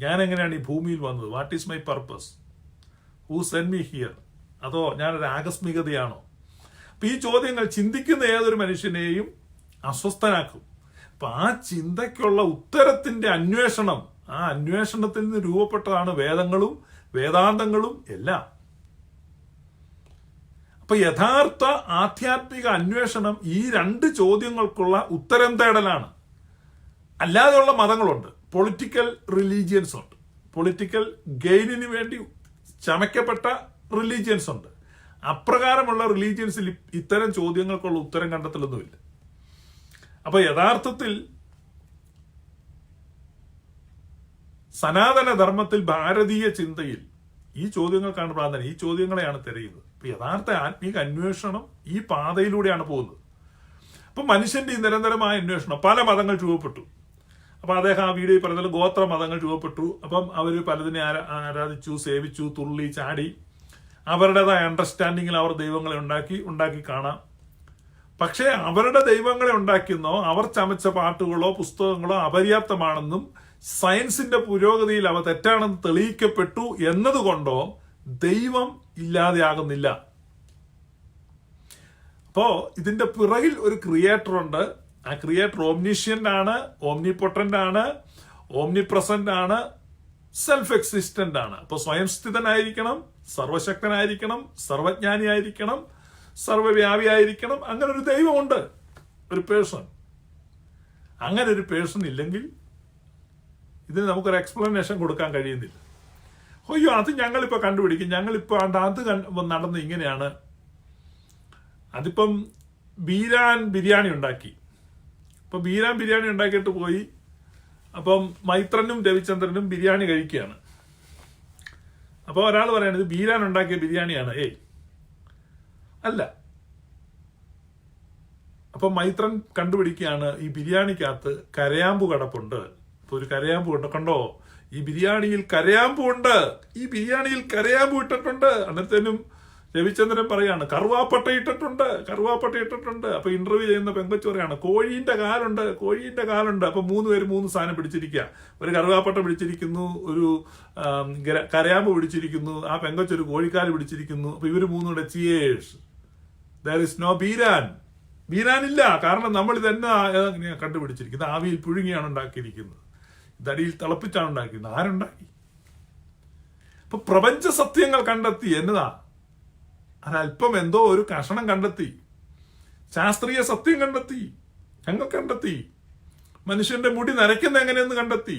ഞാൻ എങ്ങനെയാണ് ഈ ഭൂമിയിൽ വന്നത്? What is my purpose? Who send me here? അതോ ഞാനൊരു ആകസ്മികതയാണോ? അപ്പൊ ഈ ചോദ്യങ്ങൾ ചിന്തിക്കുന്ന ഏതൊരു മനുഷ്യനെയും അസ്വസ്ഥനാക്കും. അപ്പൊ ആ ചിന്തയ്ക്കുള്ള ഉത്തരത്തിന്റെ അന്വേഷണം, ആ അന്വേഷണത്തിൽ നിന്ന് രൂപപ്പെട്ടതാണ് വേദങ്ങളും വേദാന്തങ്ങളും എല്ലാം. അപ്പൊ യഥാർത്ഥ ആധ്യാത്മിക അന്വേഷണം ഈ 2 ചോദ്യങ്ങൾക്കുള്ള ഉത്തരം തേടലാണ്. അല്ലാതെയുള്ള മതങ്ങളുണ്ട്, പൊളിറ്റിക്കൽ റിലീജിയൻസ് ഉണ്ട്, പൊളിറ്റിക്കൽ ഗെയിനിന് വേണ്ടി ചമയ്ക്കപ്പെട്ട റിലീജിയൻസ് ഉണ്ട്. അപ്രകാരമുള്ള റിലീജിയൻസിൽ ഇത്തരം ചോദ്യങ്ങൾക്കുള്ള ഉത്തരം കണ്ടെത്തലൊന്നുമില്ല. അപ്പൊ യഥാർത്ഥത്തിൽ സനാതന ധർമ്മത്തിൽ, ഭാരതീയ ചിന്തയിൽ ഈ ചോദ്യങ്ങൾക്കാണ് പ്രാധാന്യം. ഈ ചോദ്യങ്ങളെയാണ് തിരയുന്നത്. യഥാർത്ഥ ആത്മീക അന്വേഷണം ഈ പാതയിലൂടെയാണ് പോകുന്നത്. അപ്പൊ മനുഷ്യന്റെ ഈ നിരന്തരമായ അന്വേഷണം, പല മതങ്ങൾ രൂപപ്പെട്ടു. അപ്പൊ അദ്ദേഹം ആ വീഡിയോയിൽ പറഞ്ഞത് ഗോത്ര മതങ്ങൾ രൂപപ്പെട്ടു. അപ്പം അവർ പലതിനെ ആരാധിച്ചു, സേവിച്ചു, തുള്ളി ചാടി, അവരുടേതായ അണ്ടർസ്റ്റാൻഡിങ്ങിൽ അവർ ദൈവങ്ങളെ ഉണ്ടാക്കി കാണാം. പക്ഷേ അവരുടെ ദൈവങ്ങളെ ഉണ്ടാക്കുന്നോ അവർ ചമച്ച പാട്ടുകളോ പുസ്തകങ്ങളോ അപര്യാപ്തമാണെന്നും സയൻസിന്റെ പുരോഗതിയിൽ അവ തെറ്റാണെന്ന് തെളിയിക്കപ്പെട്ടു എന്നതുകൊണ്ടോ ദൈവം ഇല്ലാതെയാകുന്നില്ല. അപ്പോ ഇതിന്റെ പിറകിൽ ഒരു ക്രിയേറ്റർ ഉണ്ട്. ആ ക്രിയേറ്റർ ഓംനിഷ്യന്റ് ആണ്, ഓംനിപൊട്ടന്റ് ആണ്, ഓംനിപ്രസന്റ് ആണ്, സെൽഫ് എക്സിസ്റ്റന്റ് ആണ്. അപ്പൊ സ്വയം സ്ഥിതനായിരിക്കണം, സർവശക്തനായിരിക്കണം, സർവജ്ഞാനിയായിരിക്കണം, സർവവ്യാപിയായിരിക്കണം. അങ്ങനെ ഒരു ദൈവമുണ്ട്, ഒരു പേഴ്സൺ. അങ്ങനെ ഒരു പേഴ്സൺ ഇല്ലെങ്കിൽ ഇതിന് നമുക്കൊരു എക്സ്പ്ലനേഷൻ കൊടുക്കാൻ കഴിയുന്നില്ല. അയ്യോ അത് ഞങ്ങളിപ്പോ കണ്ടുപിടിക്കും, ഞങ്ങളിപ്പോ അത് നടന്ന് ഇങ്ങനെയാണ്. അതിപ്പം ബീരാൻ ബിരിയാണി ഉണ്ടാക്കി. അപ്പൊ ബീരാൻ ബിരിയാണി ഉണ്ടാക്കിയിട്ട് പോയി. അപ്പം മൈത്രനും രവിചന്ദ്രനും ബിരിയാണി കഴിക്കുകയാണ്. അപ്പോൾ ഒരാൾ പറയാണ് ഇത് ബീരാൻ ഉണ്ടാക്കിയ ബിരിയാണിയാണ്. അല്ല. അപ്പൊ മൈത്രൻ കണ്ടുപിടിക്കുകയാണ് ഈ ബിരിയാണിക്കകത്ത് കരയാമ്പു കിടപ്പുണ്ട്. ഇപ്പൊ ഒരു കരയാമ്പു ഉണ്ട്, കണ്ടോ ഈ ബിരിയാണിയിൽ കരയാമ്പു ഉണ്ട്, ഈ ബിരിയാണിയിൽ കരയാമ്പു ഇട്ടിട്ടുണ്ട്. അന്നത്തേനും രവിചന്ദ്രൻ പറയാണ് കറുവാപ്പട്ട ഇട്ടിട്ടുണ്ട്. അപ്പൊ ഇന്റർവ്യൂ ചെയ്യുന്ന പെങ്കൊച്ചു പറയാണ് കോഴീന്റെ കാലുണ്ട്. അപ്പൊ 3 പേര് 3 സാധനം പിടിച്ചിരിക്കുക. ഒരു കറുവാപ്പട്ട പിടിച്ചിരിക്കുന്നു, ഒരു കരയാമ്പ് പിടിച്ചിരിക്കുന്നു, ആ പെങ്കൊച്ചൊരു കോഴിക്കാല് പിടിച്ചിരിക്കുന്നു. അപ്പൊ ഇവര് 3 കൂടെ cheers. there is no Beeran ഇല്ല. കാരണം നമ്മൾ ഇതെന്നെ കണ്ടുപിടിച്ചിരിക്കുന്നത് ആവിയിൽ പുഴുങ്ങിയാണ് ഉണ്ടാക്കിയിരിക്കുന്നത്, ഇതടിയിൽ തിളപ്പിച്ചാണ് ഉണ്ടാക്കിയിരുന്നത്. ആരുണ്ടാക്കി? ഇപ്പൊ പ്രപഞ്ച സത്യങ്ങൾ കണ്ടെത്തി എന്നതാ, അതല്പം എന്തോ ഒരു കഷണം കണ്ടെത്തി. ശാസ്ത്രീയ സത്യം കണ്ടെത്തി, ഞങ്ങൾ കണ്ടെത്തി. മനുഷ്യന്റെ മുടി നരയ്ക്കുന്ന എങ്ങനെയെന്ന് കണ്ടെത്തി.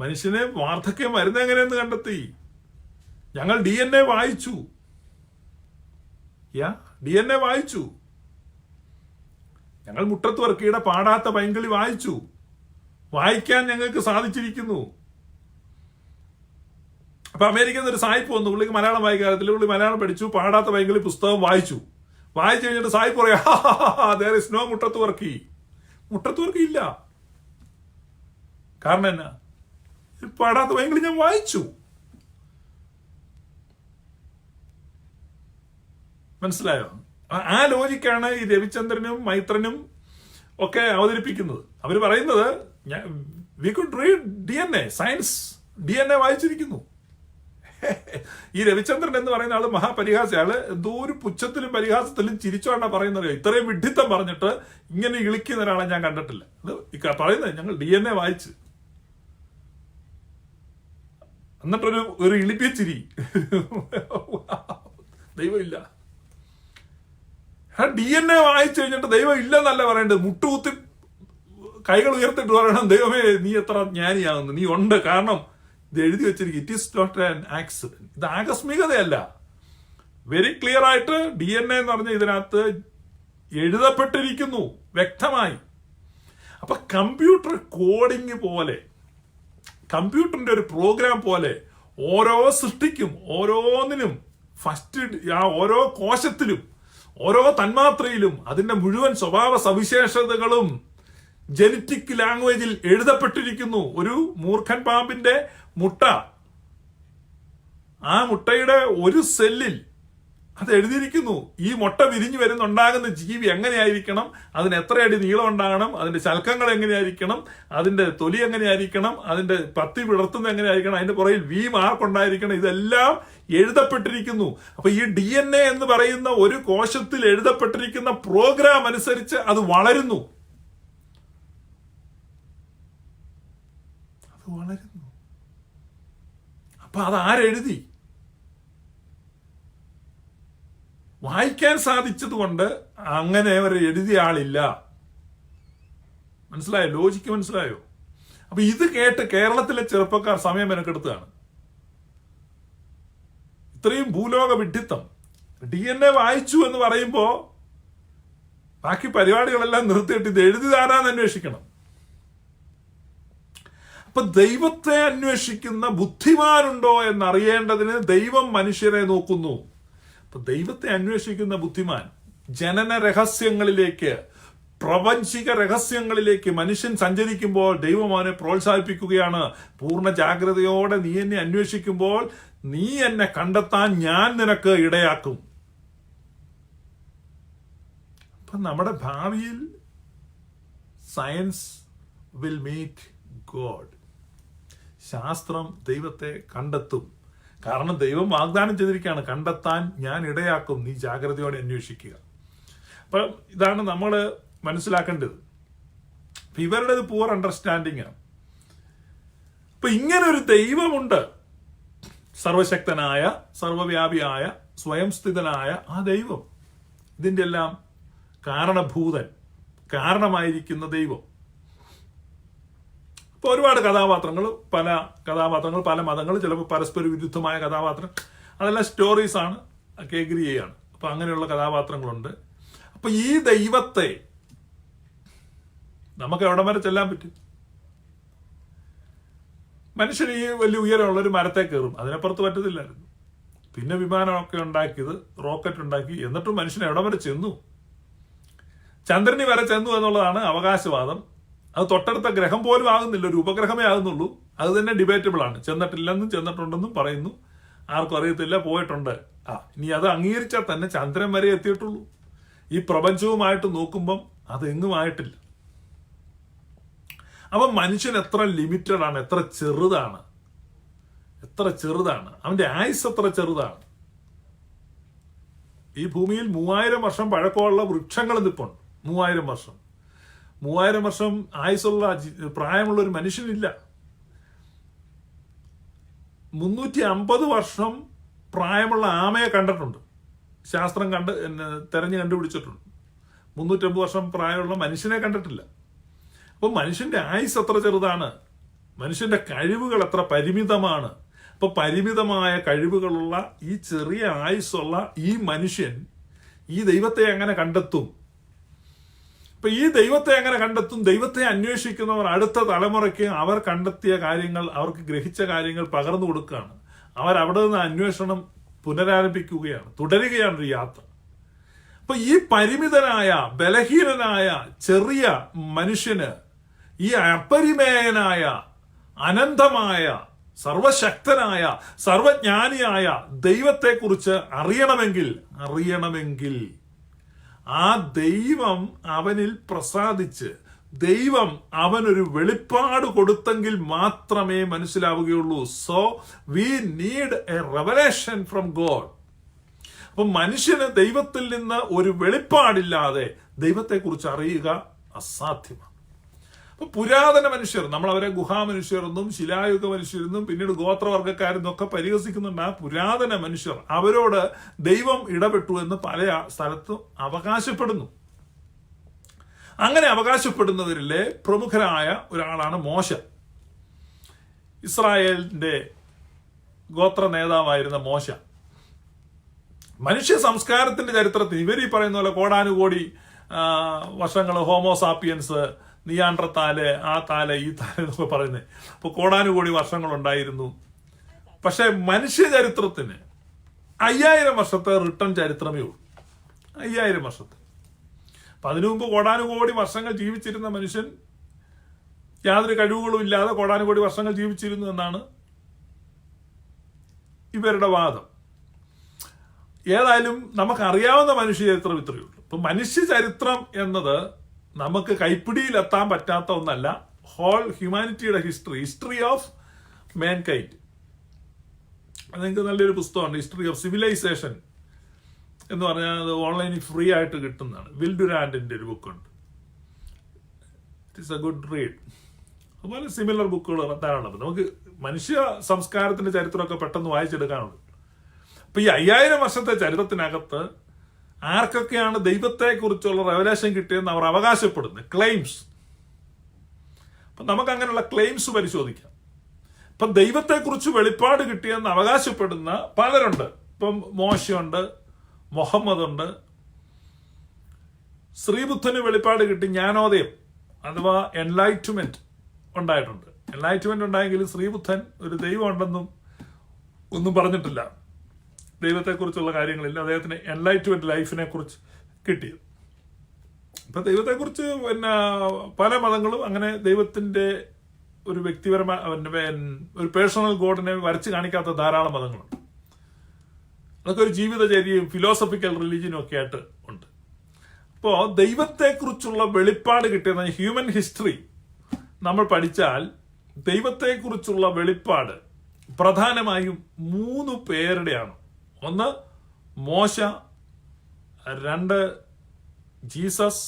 മനുഷ്യനെ വാർദ്ധക്യം വരുന്ന എങ്ങനെയെന്ന് കണ്ടെത്തി. ഞങ്ങൾ DNA വായിച്ചു. ഞങ്ങൾ മുട്ടത്ത് വർക്കിയുടെ പാടാത്ത പൈങ്കിളി വായിച്ചു. വായിക്കാൻ ഞങ്ങൾക്ക് സാധിച്ചിരിക്കുന്നു. അപ്പൊ അമേരിക്കയിൽ നിന്ന് ഒരു സായിപ്പ് വന്നു. പുള്ളിക്ക് മലയാളം വായിക്കാറില്ല. പുള്ളി മലയാളം പഠിച്ചു, പാടാത്ത പൈങ്കിളി പുസ്തകം വായിച്ചു കഴിഞ്ഞിട്ട് സായിപ്പ് പറയാ there is no മുട്ടത്ത് വർക്കി ഇല്ല. കാരണം എന്നാ? പാടാത്ത പൈങ്കിളി ഞാൻ വായിച്ചു. മനസ്സിലായോ? ആ ലോജിക്കാണ് ഈ രവിചന്ദ്രനും മൈത്രനും ഒക്കെ അവതരിപ്പിക്കുന്നത്. അവർ പറയുന്നത് we could read DNA, science DNA വായിച്ചിരിക്കുന്നു. ഈ രവിചന്ദ്രൻ എന്ന് പറയുന്ന ആള് മഹാപരിഹാസി. ആള് എന്തോ ഒരു പുച്ഛത്തിലും പരിഹാസത്തിലും ചിരിച്ചോണ്ടാ പറയുന്നത്. ഇത്രയും വിഡ്ഢിത്തം പറഞ്ഞിട്ട് ഇങ്ങനെ ഇളിക്കുന്ന ഒരാളെ ഞാൻ കണ്ടിട്ടില്ല. അത് പറയുന്നത് ഞങ്ങൾ DNA വായിച്ച്, എന്നിട്ടൊരു ഇളിപ്പിച്ചിരി. ദൈവമില്ല. DNA വായിച്ചു കഴിഞ്ഞിട്ട് ദൈവം ഇല്ലെന്നല്ല പറയേണ്ടത്. മുട്ടുകുത്തി കൈകൾ ഉയർത്തിട്ട് പറയണം ദൈവമേ നീ എത്ര ജ്ഞാനിയാകുന്നു, നീ ഉണ്ട്. കാരണം ഇത് എഴുതി വെച്ചിരിക്കും, it is not an accident. ഇത് ആകസ്മികതയല്ല. വെരി ക്ലിയർ ആയിട്ട് DNA എന്ന് പറഞ്ഞ ഇതിനകത്ത് എഴുതപ്പെട്ടിരിക്കുന്നു വ്യക്തമായി. അപ്പൊ കമ്പ്യൂട്ടർ കോഡിങ് പോലെ, കമ്പ്യൂട്ടറിന്റെ ഒരു പ്രോഗ്രാം പോലെ ഓരോ സൃഷ്ടിക്കും, ഓരോന്നിനും ഫസ്റ്റ് ആ ഓരോ കോശത്തിലും ഓരോ തന്മാത്രയിലും അതിന്റെ മുഴുവൻ സ്വഭാവ സവിശേഷതകളും ജനറ്റിക് ലാംഗ്വേജിൽ എഴുതപ്പെട്ടിരിക്കുന്നു. ഒരു മൂർഖൻ പാമ്പിന്റെ മുട്ട, ആ മുട്ടയുടെ ഒരു സെല്ലിൽ അത് എഴുതിയിരിക്കുന്നു. ഈ മുട്ട വിരിഞ്ഞു വരുന്നുണ്ടാകുന്ന ജീവി എങ്ങനെയായിരിക്കണം, അതിന് എത്ര അടി നീളം ഉണ്ടാകണം, അതിന്റെ ശൽക്കങ്ങൾ എങ്ങനെയായിരിക്കണം, അതിന്റെ തൊലി എങ്ങനെയായിരിക്കണം, അതിന്റെ പത്തി വിടർത്തുന്നത് എങ്ങനെയായിരിക്കണം, അതിന്റെ പുറകിൽ മാർക്കുണ്ടായിരിക്കണം, ഇതെല്ലാം എഴുതപ്പെട്ടിരിക്കുന്നു. അപ്പൊ ഈ DNA എന്ന് പറയുന്ന ഒരു കോശത്തിൽ എഴുതപ്പെട്ടിരിക്കുന്ന പ്രോഗ്രാം അനുസരിച്ച് അത് വളരുന്നു. അപ്പൊ അത് ആരെഴുതി? വായിക്കാൻ സാധിച്ചത് കൊണ്ട് അങ്ങനെ ഒരു എഴുതിയ ആളില്ല. മനസ്സിലായോ? ലോജിക്ക് മനസ്സിലായോ? അപ്പൊ ഇത് കേട്ട് കേരളത്തിലെ ചെറുപ്പക്കാർ സമയം മെനക്കെടുത്തുകയാണ്. ഇത്രയും ഭൂലോക വിഡ്ഢിത്തം. DNA വായിച്ചു എന്ന് പറയുമ്പോ ബാക്കി പരിപാടികളെല്ലാം നിർത്തിയിട്ട് ഇത് എഴുതിയതാരാന്ന് അന്വേഷിക്കണം. അപ്പൊ ദൈവത്തെ അന്വേഷിക്കുന്ന ബുദ്ധിമാനുണ്ടോ എന്നറിയേണ്ടതിന് ദൈവം മനുഷ്യരെ നോക്കുന്നു. അപ്പൊ ദൈവത്തെ അന്വേഷിക്കുന്ന ബുദ്ധിമാൻ ജനന രഹസ്യങ്ങളിലേക്ക്, പ്രപഞ്ചിക രഹസ്യങ്ങളിലേക്ക് മനുഷ്യൻ സഞ്ചരിക്കുമ്പോൾ ദൈവം അവനെ പ്രോത്സാഹിപ്പിക്കുകയാണ്. പൂർണ്ണ ജാഗ്രതയോടെ നീ എന്നെ അന്വേഷിക്കുമ്പോൾ നീ എന്നെ കണ്ടെത്താൻ ഞാൻ നിനക്ക് ഇടയാക്കും. അപ്പൊ നമ്മുടെ ഭാവിയിൽ സയൻസ് വിൽ മീറ്റ് ഗോഡ്. ശാസ്ത്രം ദൈവത്തെ കണ്ടെത്തും. കാരണം ദൈവം വാഗ്ദാനം ചെയ്തിരിക്കുകയാണ്, കണ്ടെത്താൻ ഞാൻ ഇടയാക്കും, നീ ജാഗ്രതയോടെ അന്വേഷിക്കുക. അപ്പൊ ഇതാണ് നമ്മൾ മനസ്സിലാക്കേണ്ടത്. ഇവരുടേത് പൂർ അണ്ടർസ്റ്റാൻഡിങ് ആണ്. അപ്പൊ ഇങ്ങനെ ഒരു ദൈവമുണ്ട്, സർവശക്തനായ, സർവവ്യാപിയായ, സ്വയം സ്ഥിതനായ ആ ദൈവം, ഇതിന്റെ എല്ലാം കാരണഭൂതൻ, കാരണമായിരിക്കുന്ന ദൈവം. ഇപ്പൊ ഒരുപാട് കഥാപാത്രങ്ങൾ, പല മതങ്ങൾ, ചിലപ്പോൾ പരസ്പര വിരുദ്ധമായ കഥാപാത്രം, അതെല്ലാം സ്റ്റോറീസ് ആണ്, ഒക്കെ എഗ്രി ചെയ്യാണ്. അപ്പൊ അങ്ങനെയുള്ള കഥാപാത്രങ്ങളുണ്ട്. അപ്പൊ ഈ ദൈവത്തെ നമുക്ക് എവിടം വരെ ചെല്ലാൻ പറ്റും? മനുഷ്യൻ ഈ വലിയ ഉയരമുള്ള ഒരു മരത്തെ കയറും, അതിനപ്പുറത്ത് പറ്റത്തില്ലായിരുന്നു. പിന്നെ വിമാനമൊക്കെ ഉണ്ടാക്കിയത്, റോക്കറ്റ് ഉണ്ടാക്കി, എന്നിട്ടും മനുഷ്യൻ എവിടം വരെ ചെന്നു? ചന്ദ്രനി വരെ ചെന്നു എന്നുള്ളതാണ് അവകാശവാദം. അത് തൊട്ടടുത്ത ഗ്രഹം പോലും ആകുന്നില്ല, ഒരു ഉപഗ്രഹമേ ആകുന്നുള്ളൂ. അത് തന്നെ ഡിബേറ്റബിൾ ആണ്. ചെന്നിട്ടില്ലെന്നും ചെന്നിട്ടുണ്ടെന്നും പറയുന്നു, ആർക്കും അറിയത്തില്ല, പോയിട്ടുണ്ട്. ഇനി അത് അംഗീകരിച്ചാൽ തന്നെ ചന്ദ്രൻ വരെ എത്തിയിട്ടുള്ളൂ. ഈ പ്രപഞ്ചവുമായിട്ട് നോക്കുമ്പം അതെങ്ങും ആയിട്ടില്ല. അപ്പൊ മനുഷ്യൻ എത്ര ലിമിറ്റഡ് ആണ്, എത്ര ചെറുതാണ്, അവന്റെ ആയുസ് എത്ര ചെറുതാണ്. ഈ ഭൂമിയിൽ 3000 വർഷം പഴക്കമുള്ള വൃക്ഷങ്ങൾ നിൽപ്പുണ്ട്. 3000 വർഷം ആയുസുള്ള, പ്രായമുള്ള ഒരു മനുഷ്യനില്ല. 350 വർഷം പ്രായമുള്ള ആമയെ കണ്ടിട്ടുണ്ട്, ശാസ്ത്രം തെരഞ്ഞു കണ്ടുപിടിച്ചിട്ടുണ്ട്. 350 വർഷം പ്രായമുള്ള മനുഷ്യനെ കണ്ടിട്ടില്ല. അപ്പൊ മനുഷ്യന്റെ ആയുസ് എത്ര ചെറുതാണ്, മനുഷ്യന്റെ കഴിവുകൾ എത്ര പരിമിതമാണ്. അപ്പൊ പരിമിതമായ കഴിവുകളുള്ള ഈ ചെറിയ ആയുസ്സുള്ള ഈ മനുഷ്യൻ ഈ ദൈവത്തെ എങ്ങനെ കണ്ടെത്തും? അപ്പൊ ഈ ദൈവത്തെ എങ്ങനെ കണ്ടെത്തും? ദൈവത്തെ അന്വേഷിക്കുന്നവർ അടുത്ത തലമുറയ്ക്ക് അവർ കണ്ടെത്തിയ കാര്യങ്ങൾ, അവർക്ക് ഗ്രഹിച്ച കാര്യങ്ങൾ പകർന്നു കൊടുക്കുകയാണ്. അവരവിടെ നിന്ന് അന്വേഷണം പുനരാരംഭിക്കുകയാണ്, തുടരുകയാണ് ഒരു യാത്ര. അപ്പൊ ഈ പരിമിതനായ, ബലഹീനനായ ചെറിയ മനുഷ്യന് ഈ അപരിമേയനായ, അനന്തമായ, സർവശക്തനായ, സർവജ്ഞാനിയായ ദൈവത്തെക്കുറിച്ച് അറിയണമെങ്കിൽ ആ ദൈവം അവനിൽ പ്രസാദിച്ച്, ദൈവം അവനൊരു വെളിപ്പാട് കൊടുത്തെങ്കിൽ മാത്രമേ മനസ്സിലാവുകയുള്ളൂ. So we need a revelation from God. അപ്പൊ മനുഷ്യന് ദൈവത്തിൽ നിന്ന് ഒരു വെളിപ്പാടില്ലാതെ ദൈവത്തെക്കുറിച്ച് അറിയുക അസാധ്യമാണ്. അപ്പൊ പുരാതന മനുഷ്യർ, നമ്മൾ അവരെ ഗുഹാമനുഷ്യരെന്നും ശിലായുഗ മനുഷ്യരെന്നും പിന്നീട് ഗോത്രവർഗക്കാരെന്നും ഒക്കെ പരിഹസിക്കുന്നുണ്ട്. ആ പുരാതന മനുഷ്യർ, അവരോട് ദൈവം ഇടപെട്ടു എന്ന് പല സ്ഥലത്തും അവകാശപ്പെടുന്നു. അങ്ങനെ അവകാശപ്പെടുന്നവരിലെ പ്രമുഖരായ ഒരാളാണ് മോശ. ഇസ്രായേലിന്റെ ഗോത്ര നേതാവായിരുന്ന മോശ. മനുഷ്യ സംസ്കാരത്തിന്റെ ചരിത്രത്തിൽ ഇവർ ഈ പറയുന്ന പോലെ കോടാനുകോടി വർഷങ്ങൾ, ഹോമോസാപ്പിയൻസ്, നിയാൻഡർതാല്, ആ താല്, ഈ താല് എന്നൊക്കെ പറയുന്നത്, അപ്പൊ കോടാനുകോടി വർഷങ്ങളുണ്ടായിരുന്നു. പക്ഷെ മനുഷ്യ ചരിത്രത്തിന് 5000 വർഷത്തെ റിട്ടേൺ ചരിത്രമേ ഉള്ളൂ. 5000 വർഷത്തെ. അപ്പൊ അതിനു മുമ്പ് കോടാനുകോടി വർഷങ്ങൾ ജീവിച്ചിരുന്ന മനുഷ്യൻ യാതൊരു കഴിവുകളും ഇല്ലാതെ കോടാനുകോടി വർഷങ്ങൾ ജീവിച്ചിരുന്നു എന്നാണ് ഇവരുടെ വാദം. ഏതായാലും നമുക്കറിയാവുന്ന മനുഷ്യ ചരിത്രം ഇത്രയേ ഉള്ളൂ. ഇപ്പൊ മനുഷ്യ ചരിത്രം എന്നത് നമുക്ക് കൈപ്പിടിയിലെത്താൻ പറ്റാത്ത ഒന്നല്ല. ഹോൾ ഹ്യൂമാനിറ്റിയുടെ ഹിസ്റ്ററി ഓഫ് മാൻകൈൻഡ്. നിങ്ങൾക്ക് നല്ലൊരു പുസ്തകമുണ്ട്, ഹിസ്റ്ററി ഓഫ് സിവിലൈസേഷൻ എന്ന് പറഞ്ഞാൽ അത് ഓൺലൈനിൽ ഫ്രീ ആയിട്ട് കിട്ടുന്നതാണ്. വിൽ ഡുരാൻഡിന്റെ ഒരു ബുക്കുണ്ട്. It is a good read. അതുപോലെ സിമിലർ ബുക്കുകൾ ധാരാളം. നമുക്ക് മനുഷ്യ സംസ്കാരത്തിന്റെ ചരിത്രമൊക്കെ പെട്ടെന്ന് വായിച്ചെടുക്കാനുണ്ട്. അപ്പൊ ഈ 5000 വർഷത്തെ ചരിത്രത്തിനകത്ത് ആർക്കൊക്കെയാണ് ദൈവത്തെക്കുറിച്ചുള്ള റെവലേഷൻ കിട്ടിയെന്ന് അവർ അവകാശപ്പെടുന്നത്, ക്ലെയിംസ്. അപ്പൊ നമുക്ക് അങ്ങനെയുള്ള ക്ലെയിംസ് പരിശോധിക്കാം. ഇപ്പൊ ദൈവത്തെക്കുറിച്ച് വെളിപ്പാട് കിട്ടിയെന്ന് അവകാശപ്പെടുന്ന പലരുണ്ട്. ഇപ്പം മോശയുണ്ട്, മുഹമ്മദ് ഉണ്ട്, ശ്രീബുദ്ധന് വെളിപ്പാട് കിട്ടി, ജ്ഞാനോദയം അഥവാ എൻലൈറ്റ്മെന്റ് ഉണ്ടായിട്ടുണ്ട്. എൻലൈറ്റ്മെന്റ് ഉണ്ടായെങ്കിലും ശ്രീബുദ്ധൻ ഒരു ദൈവം ഉണ്ടെന്നും ഒന്നും പറഞ്ഞിട്ടില്ല. ദൈവത്തെക്കുറിച്ചുള്ള കാര്യങ്ങളില്ല. അദ്ദേഹത്തിന് എൻലൈറ്റ്മെന്റ് ലൈഫിനെ കുറിച്ച് കിട്ടിയത്. ഇപ്പൊ ദൈവത്തെക്കുറിച്ച് പിന്നെ പല മതങ്ങളും അങ്ങനെ ദൈവത്തിന്റെ ഒരു വ്യക്തിപരമായ ഒരു പേഴ്സണൽ ഗോഡിനെ വരച്ച് കാണിക്കാത്ത ധാരാളം മതങ്ങളുണ്ട്. അതൊക്കെ ഒരു ജീവിതചര്യയും ഫിലോസഫിക്കൽ റിലീജിയനും ഒക്കെ ആയിട്ട് ഉണ്ട്. അപ്പോ ദൈവത്തെക്കുറിച്ചുള്ള വെളിപ്പാട് കിട്ടിയ ഹ്യൂമൻ ഹിസ്റ്ററി നമ്മൾ പഠിച്ചാൽ ദൈവത്തെക്കുറിച്ചുള്ള വെളിപ്പാട് പ്രധാനമായും 3 പേരുടെയാണ്. ഒന്ന് മോശ, 2 ജീസസ്,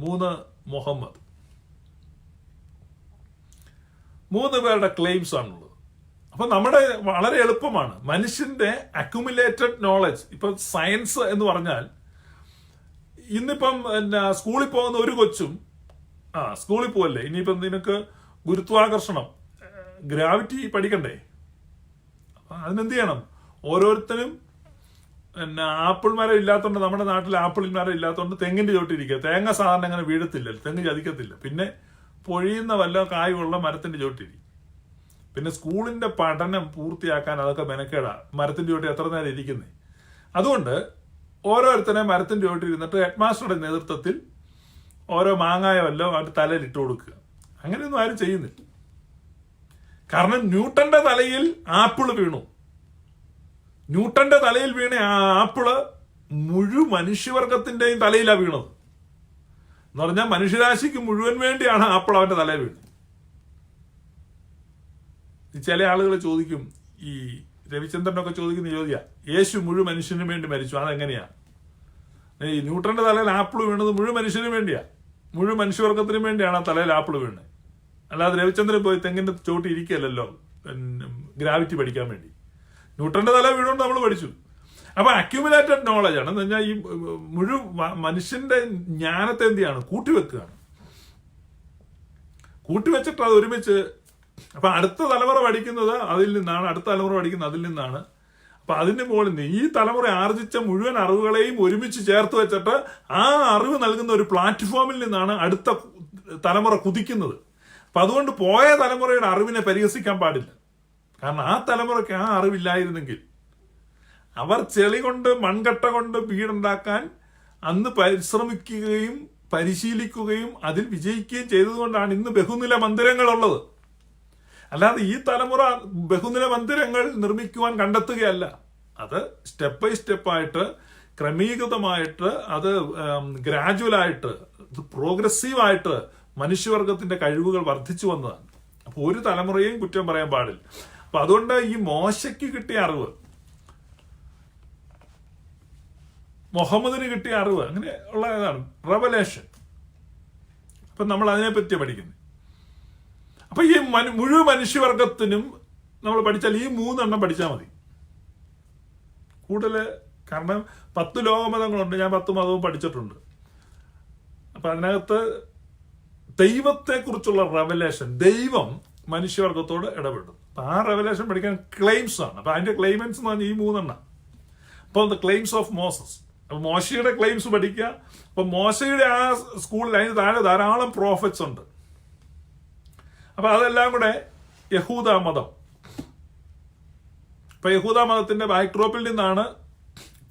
3 മുഹമ്മദ്. 3 പേരുടെ ക്ലെയിംസ് ആണുള്ളത്. അപ്പൊ നമ്മുടെ വളരെ എളുപ്പമാണ് മനുഷ്യന്റെ അക്യുമുലേറ്റഡ് നോളജ്. ഇപ്പൊ സയൻസ് എന്ന് പറഞ്ഞാൽ ഇന്നിപ്പം സ്കൂളിൽ പോകുന്ന ഒരു കൊച്ചും സ്കൂളിൽ പോവല്ലേ, ഇനിയിപ്പം നിനക്ക് ഗുരുത്വാകർഷണം ഗ്രാവിറ്റി പഠിക്കണ്ടേ? അതിനെന്ത് ചെയ്യണം? ഓരോരുത്തരും ആപ്പിൾ മരം ഇല്ലാത്തതുകൊണ്ട്, നമ്മുടെ നാട്ടിൽ ആപ്പിൾ മരം ഇല്ലാത്തതുകൊണ്ട് തെങ്ങിന്റെ ചോട്ടിരിക്കുക. തേങ്ങ സാധാരണ അങ്ങനെ വീഴത്തില്ലല്ലോ, തെങ്ങ് ചതിക്കത്തില്ല. പിന്നെ പൊഴിയുന്ന വല്ല കായുള്ള മരത്തിന്റെ ചോട്ടിരിക്കും. പിന്നെ സ്കൂളിന്റെ പഠനം പൂർത്തിയാക്കാൻ അതൊക്കെ മെനക്കേടാ. മരത്തിന്റെ ചോട്ടി എത്ര നേരം ഇരിക്കുന്നേ. അതുകൊണ്ട് ഓരോരുത്തരെ മരത്തിന്റെ ചോട്ടി ഇരുന്നിട്ട് ഹെഡ്മാസ്റ്ററുടെ നേതൃത്വത്തിൽ ഓരോ മാങ്ങായോ വല്ലോ അവരുടെ തലയിൽ ഇട്ട് കൊടുക്കുക. അങ്ങനെയൊന്നും ആരും ചെയ്യുന്നില്ല. കാരണം ന്യൂട്ടന്റെ തലയിൽ ആപ്പിള് വീണു. ന്യൂട്ടന്റെ തലയിൽ വീണ ആ ആപ്പിള് മുഴുവൻ മനുഷ്യവർഗത്തിന്റെയും തലയിലാണ് വീണത്. എന്ന് പറഞ്ഞാൽ മനുഷ്യരാശിക്ക് മുഴുവൻ വേണ്ടിയാണ് ആപ്പിൾ അവന്റെ തലയിൽ വീണത്. ചില ആളുകൾ ചോദിക്കും, ഈ രവിചന്ദ്രനൊക്കെ ചോദിക്കുന്ന ചോദ്യ, യേശു മുഴുവൻ മനുഷ്യന് വേണ്ടി മരിച്ചു, അതെങ്ങനെയാ? ഈ ന്യൂട്ടന്റെ തലയിൽ ആപ്പിൾ വീണത് മുഴുവൻ മനുഷ്യന് വേണ്ടിയാ, മുഴുവൻ മനുഷ്യവർഗത്തിനും വേണ്ടിയാണ് ആ തലയിൽ ആപ്പിൾ വീണത്. അല്ലാതെ രവിചന്ദ്രൻ പോയി തെങ്ങിന്റെ ചോട്ടി ഇരിക്കുകയല്ലോ ഗ്രാവിറ്റി പഠിക്കാൻ വേണ്ടി. ന്യൂട്ടന്റെ തല വീണുകൊണ്ട് നമ്മൾ പഠിച്ചു. അപ്പൊ അക്യുമുലേറ്റഡ് നോളജ് ആണ്. എന്ന് പറഞ്ഞാൽ ഈ മുഴുവൻ മനുഷ്യന്റെ ജ്ഞാനത്തെ എന്ത് ചെയ്യാണ്? കൂട്ടിവെക്കുകയാണ്. കൂട്ടിവെച്ചിട്ട് അത് ഒരുമിച്ച്, അപ്പൊ അടുത്ത തലമുറ പഠിക്കുന്നത് അതിൽ നിന്നാണ്, അടുത്ത തലമുറ പഠിക്കുന്നത് അതിൽ നിന്നാണ്. അപ്പൊ അതിന്റെ മുകളിൽ നിന്ന് ഈ തലമുറ ആർജിച്ച മുഴുവൻ അറിവുകളെയും ഒരുമിച്ച് ചേർത്ത് വെച്ചിട്ട് ആ അറിവ് നൽകുന്ന ഒരു പ്ലാറ്റ്ഫോമിൽ നിന്നാണ് അടുത്ത തലമുറ കുതിക്കുന്നത്. അപ്പൊ അതുകൊണ്ട് പോയ തലമുറയുടെ അറിവിനെ പരിഹസിക്കാൻ പാടില്ല. കാരണം ആ തലമുറയ്ക്ക് ആ അറിവില്ലായിരുന്നെങ്കിൽ അവർ ചെളി കൊണ്ട് മൺകട്ട കൊണ്ട് വീടുണ്ടാക്കാൻ അന്ന് പരിശ്രമിക്കുകയും പരിശീലിക്കുകയും അതിൽ വിജയിക്കുകയും ചെയ്തതുകൊണ്ടാണ് ഇന്ന് ബഹുനില മന്ദിരങ്ങളുള്ളത്. അല്ലാതെ ഈ തലമുറ ബഹുനില മന്ദിരങ്ങൾ നിർമ്മിക്കുവാൻ കണ്ടെത്തുകയല്ല. അത് സ്റ്റെപ്പ് ബൈ സ്റ്റെപ്പായിട്ട് ക്രമീകൃതമായിട്ട് അത് ഗ്രാജുവലായിട്ട് പ്രോഗ്രസീവായിട്ട് മനുഷ്യവർഗത്തിന്റെ കഴിവുകൾ വർദ്ധിച്ചു വന്നതാണ്. അപ്പൊ ഒരു തലമുറയെയും കുറ്റം പറയാൻ പാടില്ല. അപ്പൊ അതുകൊണ്ട് ഈ മോശയ്ക്ക് കിട്ടിയ അറിവ്, മുഹമ്മദിന് കിട്ടിയ അറിവ്, അങ്ങനെ ഉള്ള ഇതാണ് റെവലേഷൻ. അപ്പൊ നമ്മൾ അതിനെപ്പറ്റി പഠിക്കുന്നത്. അപ്പൊ ഈ മുഴുവൻ മനുഷ്യവർഗത്തിനും നമ്മൾ പഠിച്ചാൽ ഈ 3 എണ്ണം പഠിച്ചാൽ മതി. കൂടുതൽ, കാരണം 10 ലോകമതങ്ങളുണ്ട്. ഞാൻ 10 മതവും പഠിച്ചിട്ടുണ്ട്. അപ്പൊ അതിനകത്ത് ദൈവത്തെക്കുറിച്ചുള്ള റെവലേഷൻ, ദൈവം മനുഷ്യവർഗത്തോട് ഇടപെടും. അപ്പൊ ആ റെവലേഷൻ പഠിക്കാൻ ക്ലെയിംസ് ആണ്. അപ്പൊ അതിന്റെ ക്ലെയിംസ് എന്ന് പറഞ്ഞാൽ ഈ 3 എണ്ണം. അപ്പൊ ദ ക്ലെയിംസ് ഓഫ് മോസസ്, അപ്പൊ മോശയുടെ ക്ലെയിംസ് പഠിക്കുക. അപ്പൊ മോശയുടെ ആ സ്കൂളിൽ അതിന് താഴെ ധാരാളം പ്രോഫറ്റ്സ് ഉണ്ട്. അപ്പൊ അതെല്ലാം കൂടെ യഹൂദ മതം. ഇപ്പൊ യഹൂദ മതത്തിന്റെ ബാക്ക്ഡ്രോപ്പിൽ നിന്നാണ്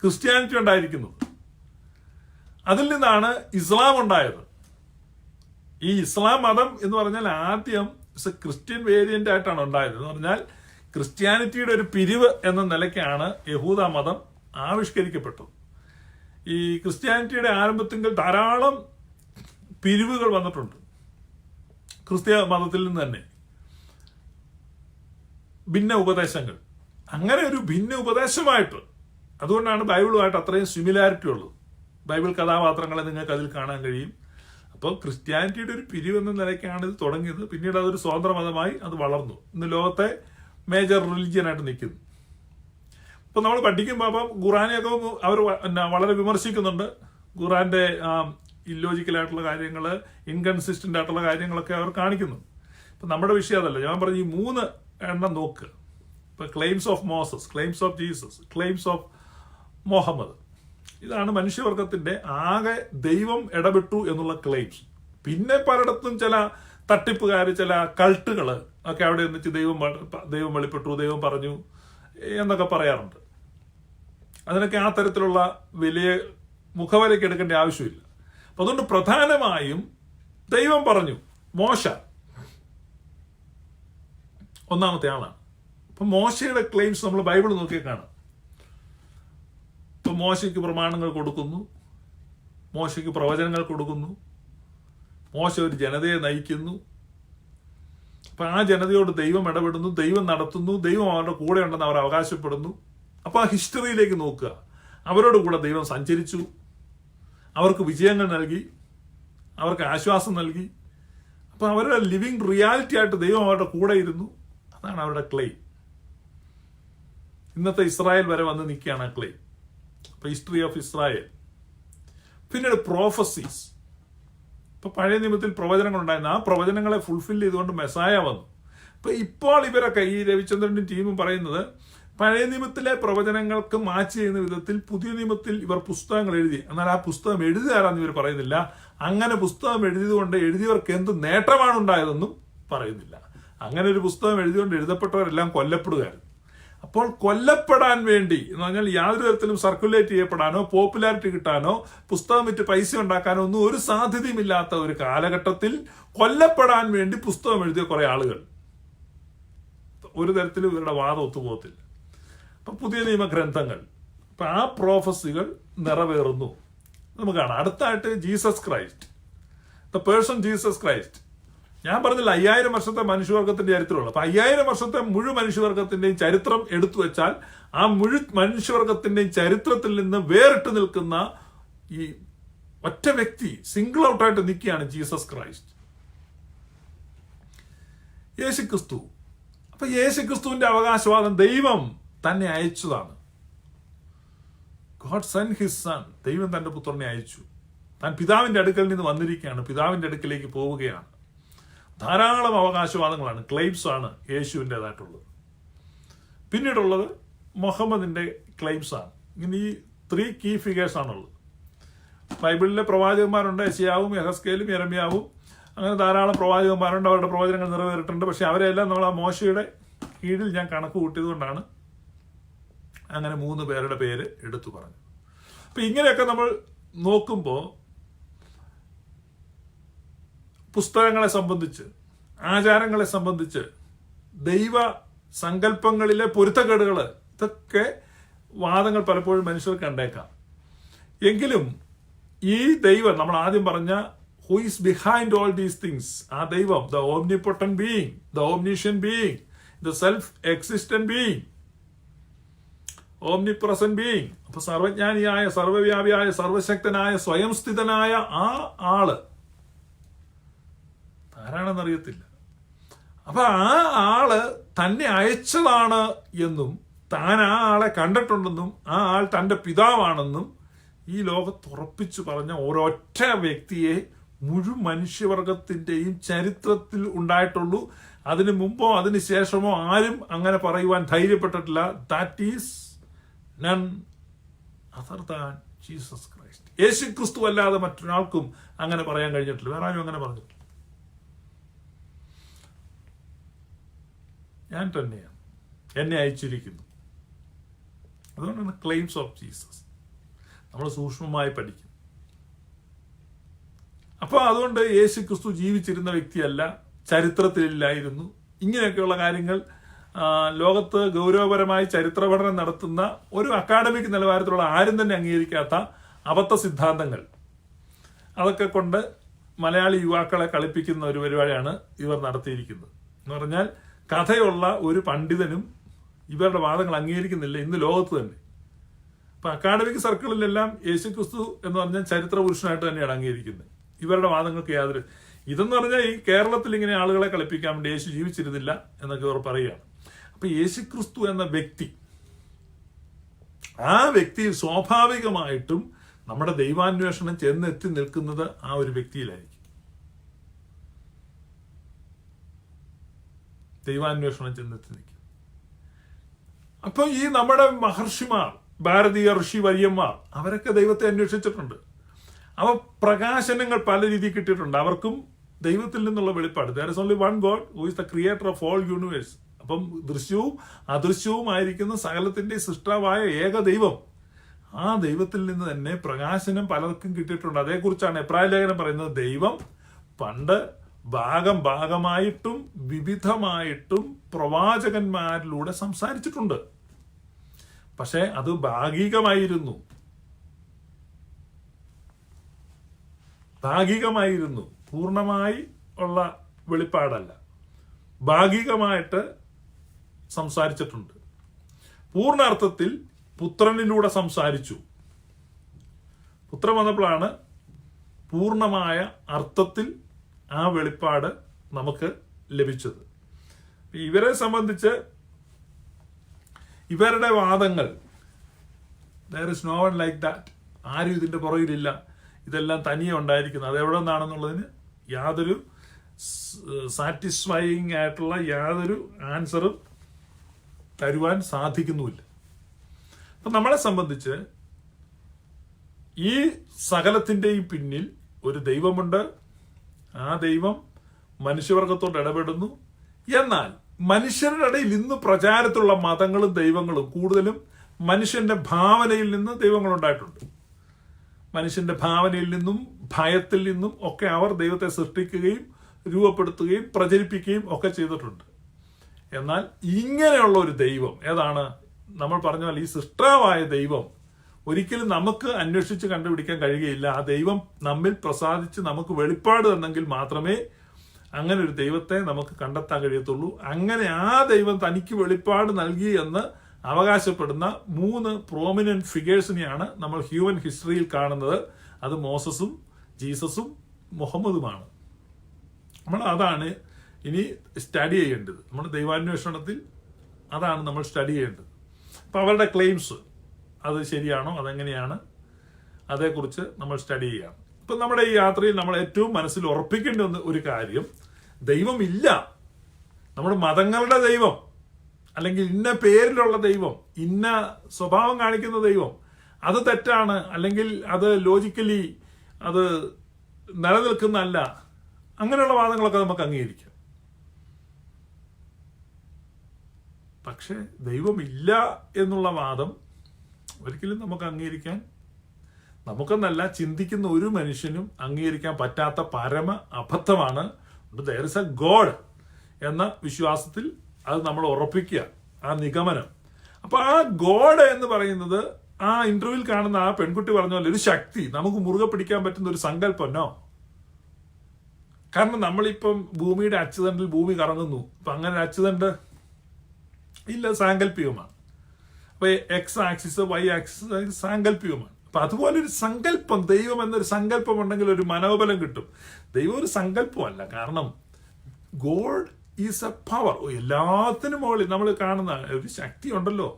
ക്രിസ്ത്യാനിറ്റി ഉണ്ടായിരിക്കുന്നത്. അതിൽ നിന്നാണ് ഇസ്ലാം ഉണ്ടായത്. ഈ ഇസ്ലാം മതം എന്ന് പറഞ്ഞാൽ ആദ്യം ക്രിസ്ത്യൻ വേരിയന്റ് ആയിട്ടാണ് ഉണ്ടായത്. എന്ന് പറഞ്ഞാൽ ക്രിസ്ത്യാനിറ്റിയുടെ ഒരു പിരിവ് എന്ന നിലയ്ക്കാണ് യഹൂദ മതം ആവിഷ്കരിക്കപ്പെട്ടത്. ഈ ക്രിസ്ത്യാനിറ്റിയുടെ ആരംഭത്തിൽ ധാരാളം പിരിവുകൾ വന്നിട്ടുണ്ട്. ക്രിസ്ത്യ മതത്തിൽ നിന്ന് തന്നെ ഭിന്ന ഉപദേശങ്ങൾ, അങ്ങനെ ഒരു ഭിന്ന ഉപദേശമായിട്ട്, അതുകൊണ്ടാണ് ബൈബിളുമായിട്ട് അത്രയും സിമിലാരിറ്റി ഉള്ളത്. ബൈബിൾ കഥാപാത്രങ്ങളെ നിങ്ങൾക്ക് അതിൽ കാണാൻ കഴിയും. അപ്പോൾ ക്രിസ്ത്യാനിറ്റിയുടെ ഒരു പിരിവെന്ന നിലയ്ക്കാണ് ഇത് തുടങ്ങിയത്. പിന്നീട് അതൊരു സ്വതന്ത്ര മതമായി അത് വളർന്നു. ഇന്ന് ലോകത്തെ മേജർ റിലിജിയനായിട്ട് നിൽക്കുന്നു. ഇപ്പൊ നമ്മൾ പഠിക്കുമ്പോൾ അപ്പം ഖുറാനെയൊക്കെ അവർ വളരെ വിമർശിക്കുന്നുണ്ട്. ഖുറാന്റെ ഇല്ലോജിക്കലായിട്ടുള്ള കാര്യങ്ങൾ, ഇൻകൺസിസ്റ്റന്റ് ആയിട്ടുള്ള കാര്യങ്ങളൊക്കെ അവർ കാണിക്കുന്നു. ഇപ്പൊ നമ്മുടെ വിഷയം അതല്ല. ഞാൻ പറഞ്ഞു ഈ 3 എണ്ണം നോക്കുക. ഇപ്പൊ claims of Moses, claims of Jesus, claims of Muhammad. ഇതാണ് മനുഷ്യവർഗത്തിന്റെ ആകെ ദൈവം ഇടപെട്ടു എന്നുള്ള ക്ലെയിംസ്. പിന്നെ പലയിടത്തും ചില തട്ടിപ്പുകാർ, ചില കൾട്ടുകൾ ഒക്കെ അവിടെ ഒന്നിച്ച് ദൈവം വെളിപ്പെട്ടു, ദൈവം പറഞ്ഞു എന്നൊക്കെ പറയാറുണ്ട്. അതിനൊക്കെ ആ തരത്തിലുള്ള വലിയ മുഖവിലയ്ക്ക് എടുക്കേണ്ട ആവശ്യമില്ല. അപ്പൊ അതുകൊണ്ട് പ്രധാനമായും ദൈവം പറഞ്ഞു. മോശ ഒന്നാമത്തെ ആളാണ്. അപ്പൊ മോശയുടെ ക്ലെയിംസ് നമ്മൾ ബൈബിൾ നോക്കിയാൽ കാണാം. ഇപ്പൊ മോശയ്ക്ക് പ്രമാണങ്ങൾ കൊടുക്കുന്നു, മോശയ്ക്ക് പ്രവചനങ്ങൾ കൊടുക്കുന്നു, മോശ ഒരു ജനതയെ നയിക്കുന്നു. അപ്പൊ ആ ജനതയോട് ദൈവം ഇടപെടുന്നു, ദൈവം നടത്തുന്നു, ദൈവം അവരുടെ കൂടെ ഉണ്ടെന്ന് അവർ അവകാശപ്പെടുന്നു. അപ്പൊ ആ ഹിസ്റ്ററിയിലേക്ക് നോക്കുക. അവരോട് കൂടെ ദൈവം സഞ്ചരിച്ചു, അവർക്ക് വിജയങ്ങൾ നൽകി, അവർക്ക് ആശ്വാസം നൽകി. അപ്പൊ അവരുടെ ലിവിങ് റിയാലിറ്റി ആയിട്ട് ദൈവം അവരുടെ കൂടെ ഇരുന്നു. അതാണ് അവരുടെ ക്ലെയിം. ഇന്നത്തെ ഇസ്രായേൽ വരെ വന്ന് നിൽക്കുകയാണ് ആ ക്ലെയിം. അപ്പൊ ഹിസ്റ്ററി ഓഫ് ഇസ്രായേൽ. പിന്നീട് പ്രോഫസീസ്. ഇപ്പൊ പഴയ നിയമത്തിൽ പ്രവചനങ്ങൾ ഉണ്ടായിരുന്നു. ആ പ്രവചനങ്ങളെ ഫുൾഫിൽ ചെയ്തുകൊണ്ട് മെസ്സായ വന്നു. അപ്പൊ ഇപ്പോൾ ഇവരൊക്കെ ഈ രവിചന്ദ്രന്റെ ടീമും പറയുന്നത് പഴയ നിയമത്തിലെ പ്രവചനങ്ങൾക്ക് മാച്ച് ചെയ്യുന്ന വിധത്തിൽ പുതിയ നിയമത്തിൽ ഇവർ പുസ്തകങ്ങൾ എഴുതി. എന്നാൽ ആ പുസ്തകം എഴുതിയാരാന്ന് ഇവർ പറയുന്നില്ല. അങ്ങനെ പുസ്തകം എഴുതിയതുകൊണ്ട് എഴുതിയവർക്ക് എന്ത് നേട്ടമാണ് ഉണ്ടായതെന്നും പറയുന്നില്ല. അങ്ങനെ ഒരു പുസ്തകം എഴുതിക്കൊണ്ട് എഴുതപ്പെട്ടവരെല്ലാം കൊല്ലപ്പെടുകയായിരുന്നു. അപ്പോൾ കൊല്ലപ്പെടാൻ വേണ്ടി എന്ന് പറഞ്ഞാൽ യാതൊരു തരത്തിലും സർക്കുലേറ്റ് ചെയ്യപ്പെടാനോ പോപ്പുലാരിറ്റി കിട്ടാനോ പുസ്തകം വിറ്റ് പൈസ ഉണ്ടാക്കാനോ ഒന്നും ഒരു സാധ്യതയും ഇല്ലാത്ത ഒരു കാലഘട്ടത്തിൽ കൊല്ലപ്പെടാൻ വേണ്ടി പുസ്തകം എഴുതിയ കുറെ ആളുകൾ. ഒരു തരത്തിലും ഇവരുടെ വാദം ഒത്തുപോകത്തില്ല. അപ്പൊ പുതിയ നിയമ ഗ്രന്ഥങ്ങൾ, അപ്പൊ ആ പ്രോഫസികൾ നിറവേറുന്നു നമുക്ക് കാണാം. അടുത്തായിട്ട് Jesus Christ, the person Jesus Christ. ഞാൻ പറഞ്ഞില്ല 5000 വർഷത്തെ മനുഷ്യവർഗത്തിന്റെ ചരിത്രമുള്ളൂ. അപ്പൊ 5000 വർഷത്തെ മുഴുവൻ മനുഷ്യവർഗത്തിന്റെയും ചരിത്രം എടുത്തു വെച്ചാൽ ആ മുഴുവൻ മനുഷ്യവർഗത്തിന്റെയും ചരിത്രത്തിൽ നിന്ന് വേറിട്ട് നിൽക്കുന്ന ഈ ഒറ്റ വ്യക്തി സിംഗിൾ ഔട്ടായിട്ട് നിൽക്കുകയാണ് ജീസസ് ക്രൈസ്റ്റ്, യേശുക്രിസ്തു. അപ്പൊ യേശുക്രിസ്തുവിന്റെ അവകാശവാദം ദൈവം തന്നെ അയച്ചതാണ്. God send his son. ദൈവം തന്റെ പുത്രനെ അയച്ചു. താൻ പിതാവിന്റെ അടുക്കൽ നിന്ന് വന്നിരിക്കുകയാണ്, പിതാവിന്റെ അടുക്കലേക്ക് പോവുകയാണ്. ധാരാളം അവകാശവാദങ്ങളാണ്, ക്ലെയിംസ് ആണ് യേശുവിൻ്റെതായിട്ടുള്ളത്. പിന്നീടുള്ളത് മുഹമ്മദിന്റെ ക്ലെയിംസ് ആണ്. ഇങ്ങനെ ഈ 3 കീ ഫിഗേഴ്സ് ആണുള്ളത്. ബൈബിളിലെ പ്രവാചകന്മാരുണ്ട്, യെശയ്യാവും യെഹെസ്കേലും യെരമ്യാവും, അങ്ങനെ ധാരാളം പ്രവാചകന്മാരുണ്ട്. അവരുടെ പ്രവചനങ്ങൾ നിറവേറിയിട്ടുണ്ട്. പക്ഷെ അവരെല്ലാം നമ്മൾ ആ മോശയുടെ കീഴിൽ ഞാൻ കണക്ക് കൂട്ടിയത് കൊണ്ടാണ് അങ്ങനെ 3 പേരുടെ പേര് എടുത്തു പറഞ്ഞു. അപ്പൊ ഇങ്ങനെയൊക്കെ നമ്മൾ നോക്കുമ്പോൾ പുസ്തകങ്ങളെ സംബന്ധിച്ച്, ആചാരങ്ങളെ സംബന്ധിച്ച്, ദൈവ സങ്കല്പങ്ങളിലെ പൊരുത്തക്കേടുകൾ, ഇതൊക്കെ വാദങ്ങൾ പലപ്പോഴും മനുഷ്യർ കണ്ടേക്കാം. എങ്കിലും ഈ ദൈവം, നമ്മൾ ആദ്യം പറഞ്ഞ who is behind all these things, ആ ദൈവം, the omnipotent being, the omniscient being, the self existent being, omnipresent being, അപ്പൊ സർവജ്ഞാനിയായ, സർവവ്യാപിയായ, സർവശക്തനായ, സ്വയം സ്ഥിതനായ ആ ആള് ആരാണെന്നറിയത്തില്ല. അപ്പൊ ആ ആള് തന്നെ അയച്ചതാണ് എന്നും താൻ ആ ആളെ കണ്ടിട്ടുണ്ടെന്നും ആ ആൾ തന്റെ പിതാവാണെന്നും ഈ ലോകത്ത് ഉറപ്പിച്ചു പറഞ്ഞ ഒരൊറ്റ വ്യക്തിയെ മുഴുവൻ മനുഷ്യവർഗത്തിന്റെയും ചരിത്രത്തിൽ ഉണ്ടായിട്ടുള്ളൂ. അതിനു മുമ്പോ അതിന് ശേഷമോ ആരും അങ്ങനെ പറയുവാൻ ധൈര്യപ്പെട്ടിട്ടില്ല. That is none other than Jesus Christ. യേശു ക്രിസ്തു അല്ലാതെ മറ്റൊരാൾക്കും അങ്ങനെ പറയാൻ കഴിഞ്ഞിട്ടില്ല. വേറെ ആരും അങ്ങനെ പറഞ്ഞിട്ടില്ല. ഞാൻ തന്നെയാണ്, എന്നെ അയച്ചിരിക്കുന്നു. അതുകൊണ്ടാണ് ക്ലെയിംസ് ഓഫ് ജീസസ് നമ്മൾ സൂക്ഷ്മമായി പഠിക്കും. അപ്പൊ അതുകൊണ്ട് യേശു ക്രിസ്തു ജീവിച്ചിരുന്ന വ്യക്തിയല്ല, ചരിത്രത്തിലില്ലായിരുന്നു. ഇങ്ങനെയൊക്കെയുള്ള കാര്യങ്ങൾ ലോകത്ത് ഗൗരവപരമായി ചരിത്ര പഠനം നടത്തുന്ന ഒരു അക്കാഡമിക് നിലവാരത്തിലുള്ള ആരും തന്നെ അംഗീകരിക്കാത്ത അബദ്ധ സിദ്ധാന്തങ്ങൾ, അതൊക്കെ കൊണ്ട് മലയാളി യുവാക്കളെ കളിപ്പിക്കുന്ന ഒരു പരിപാടിയാണ് ഇവർ നടത്തിയിരിക്കുന്നത്. എന്ന് പറഞ്ഞാൽ കഥയുള്ള ഒരു പണ്ഡിതനും ഇവരുടെ വാദങ്ങൾ അംഗീകരിക്കുന്നില്ല ഇന്ന് ലോകത്ത് തന്നെ. അപ്പൊ അക്കാഡമിക് സർക്കിളിലെല്ലാം യേശുക്രിസ്തു എന്ന് പറഞ്ഞാൽ ചരിത്ര പുരുഷനായിട്ട് തന്നെയാണ് അംഗീകരിക്കുന്നത്. ഇവരുടെ വാദങ്ങൾക്ക് യാതൊരു, ഇതെന്ന് പറഞ്ഞാൽ ഈ കേരളത്തിൽ ഇങ്ങനെ ആളുകളെ കളിപ്പിക്കാൻ വേണ്ടി യേശു ജീവിച്ചിരുന്നില്ല എന്നൊക്കെ ഇവർ പറയുകയാണ്. അപ്പൊ യേശുക്രിസ്തു എന്ന വ്യക്തി, ആ വ്യക്തി സ്വാഭാവികമായിട്ടും നമ്മുടെ ദൈവാന്വേഷണം ചെന്നെത്തി നിൽക്കുന്നത് ആ ഒരു വ്യക്തിയിലായിരിക്കും. ദൈവാന്വേഷണം ചെന്നെത്തി നിൽക്കും. അപ്പൊ ഈ നമ്മുടെ മഹർഷിമാർ, ഭാരതീയ ഋഷി വര്യന്മാർ, അവരൊക്കെ ദൈവത്തെ അന്വേഷിച്ചിട്ടുണ്ട്. അവ പ്രകാശനങ്ങൾ പല രീതിയിൽ കിട്ടിയിട്ടുണ്ട്. അവർക്കും ദൈവത്തിൽ നിന്നുള്ള വെളിപ്പാട്. there is only one God who is the creator of all universe. അപ്പം ദൃശ്യവും അദൃശ്യവുമായിരിക്കുന്ന സകലത്തിന്റെ സൃഷ്ടാവായ ഏക ദൈവം, ആ ദൈവത്തിൽ നിന്ന് തന്നെ പ്രകാശനം പലർക്കും കിട്ടിയിട്ടുണ്ട്. അതേക്കുറിച്ചാണ് എബ്രായ ലേഖനം പറയുന്നത്. ദൈവം പണ്ട് ഭാഗമായിട്ടും വിവിധമായിട്ടും പ്രവാചകന്മാരിലൂടെ സംസാരിച്ചിട്ടുണ്ട്. പക്ഷെ അത് ഭാഗികമായിരുന്നു, പൂർണ്ണമായി ഉള്ള വെളിപ്പാടല്ല, ഭാഗികമായിട്ട് സംസാരിച്ചിട്ടുണ്ട്. പൂർണ്ണാർത്ഥത്തിൽ പുത്രനിലൂടെ സംസാരിച്ചു. പുത്രൻ വന്നപ്പോഴാണ് പൂർണ്ണമായ അർത്ഥത്തിൽ ആ വെളിപ്പാട് നമുക്ക് ലഭിച്ചത്. ഇവരെ സംബന്ധിച്ച് ഇവരുടെ വാദങ്ങൾ, there is no one like that, ആരും ഇതിന്റെ പുറകിലില്ല, ഇതെല്ലാം തനിയെ ഉണ്ടായിരിക്കുന്നത്, അതെവിടെ നിന്നാണെന്നുള്ളതിന് യാതൊരു സാറ്റിസ്ഫൈയിങ് ആയിട്ടുള്ള യാതൊരു ആൻസറും തരുവാൻ സാധിക്കുന്നുമില്ല. അപ്പം നമ്മളെ സംബന്ധിച്ച് ഈ സകലത്തിൻ്റെയും പിന്നിൽ ഒരു ദൈവമുണ്ട്. ആ ദൈവം മനുഷ്യവർഗത്തോട് ഇടപെടുന്നു. എന്നാൽ മനുഷ്യരുടെ ഇടയിൽ ഇന്ന് പ്രചാരത്തിലുള്ള മതങ്ങളും ദൈവങ്ങളും കൂടുതലും മനുഷ്യന്റെ ഭാവനയിൽ നിന്ന് ദൈവങ്ങളുണ്ടായിട്ടുണ്ട്. മനുഷ്യന്റെ ഭാവനയിൽ നിന്നും ഭയത്തിൽ നിന്നും ഒക്കെ അവർ ദൈവത്തെ സൃഷ്ടിക്കുകയും രൂപപ്പെടുത്തുകയും പ്രചരിപ്പിക്കുകയും ഒക്കെ ചെയ്തിട്ടുണ്ട്. എന്നാൽ ഇങ്ങനെയുള്ള ഒരു ദൈവം ഏതാണ്? നമ്മൾ പറഞ്ഞ പോലെ ഈ സൃഷ്ടാവായ ദൈവം ഒരിക്കലും നമുക്ക് അന്വേഷിച്ച് കണ്ടുപിടിക്കാൻ കഴിയുകയില്ല. ആ ദൈവം നമ്മിൽ പ്രസാദിച്ച് നമുക്ക് വെളിപ്പാട് തന്നെങ്കിൽ മാത്രമേ അങ്ങനെ ഒരു ദൈവത്തെ നമുക്ക് കണ്ടെത്താൻ കഴിയത്തുള്ളൂ. അങ്ങനെ ആ ദൈവം തനിക്ക് വെളിപ്പാട് നൽകി എന്ന് അവകാശപ്പെടുന്ന 3 പ്രോമിനന്റ് ഫിഗേഴ്സിനെയാണ് നമ്മൾ ഹ്യൂമൻ ഹിസ്റ്ററിയിൽ കാണുന്നത്. അത് മോസസും ജീസസും മുഹമ്മദുമാണ്. നമ്മൾ അതാണ് ഇനി സ്റ്റഡി ചെയ്യേണ്ടത്. നമ്മുടെ ദൈവാന്വേഷണത്തിൽ അതാണ് നമ്മൾ സ്റ്റഡി ചെയ്യേണ്ടത്. അപ്പം അവരുടെ ക്ലെയിംസ് അത് ശരിയാണോ, അതെങ്ങനെയാണ്, അതേക്കുറിച്ച് നമ്മൾ സ്റ്റഡി ചെയ്യണം. ഇപ്പം നമ്മുടെ ഈ യാത്രയിൽ നമ്മൾ ഏറ്റവും മനസ്സിൽ ഉറപ്പിക്കേണ്ട ഒരു കാര്യം, ദൈവമില്ല. നമ്മുടെ മതങ്ങളുടെ ദൈവം, അല്ലെങ്കിൽ ഇന്ന പേരിലുള്ള ദൈവം, ഇന്ന സ്വഭാവം കാണിക്കുന്ന ദൈവം, അത് തെറ്റാണ്, അല്ലെങ്കിൽ അത് ലോജിക്കലി അത് നിലനിൽക്കുന്നതല്ല, അങ്ങനെയുള്ള വാദങ്ങളൊക്കെ നമുക്ക് അംഗീകരിക്കാം. പക്ഷെ ദൈവമില്ല എന്നുള്ള വാദം ഒരിക്കലും നമുക്ക് അംഗീകരിക്കാൻ, നമുക്കെന്നല്ല ചിന്തിക്കുന്ന ഒരു മനുഷ്യനും അംഗീകരിക്കാൻ പറ്റാത്ത പരമ അബദ്ധമാണ്. there is a God എന്ന വിശ്വാസത്തിൽ അത് നമ്മൾ ഉറപ്പിക്കുക, ആ നിഗമനം. അപ്പൊ ആ ഗോഡ് എന്ന് പറയുന്നത് ആ ഇന്റർവ്യൂവിൽ കാണുന്ന ആ പെൺകുട്ടി പറഞ്ഞ പോലെ ഒരു ശക്തി, നമുക്ക് മുറുകെ പിടിക്കാൻ പറ്റുന്ന ഒരു സങ്കല്പനോ. കാരണം നമ്മളിപ്പം ഭൂമിയുടെ അച്ചുതണ്ടിൽ ഭൂമി കറങ്ങുന്നു. അപ്പൊ അങ്ങനെ ഒരു അച്ചുതണ്ട് ഇല്ല, സാങ്കല്പികമാണ്. അപ്പൊ എക്സ് ആക്സിസ് വൈ ആക്സിസ് സാങ്കല്പികമാണ്. അപ്പൊ അതുപോലെ ഒരു സങ്കല്പം, ദൈവം എന്നൊരു സങ്കല്പം ഉണ്ടെങ്കിൽ ഒരു മനോബലം കിട്ടും. ദൈവം ഒരു സങ്കല്പമല്ല. കാരണം ഗോഡ് ഈസ് എ പവർ. എല്ലാത്തിനും മുകളിൽ നമ്മൾ കാണുന്ന ഒരു ശക്തി ഉണ്ടല്ലോ.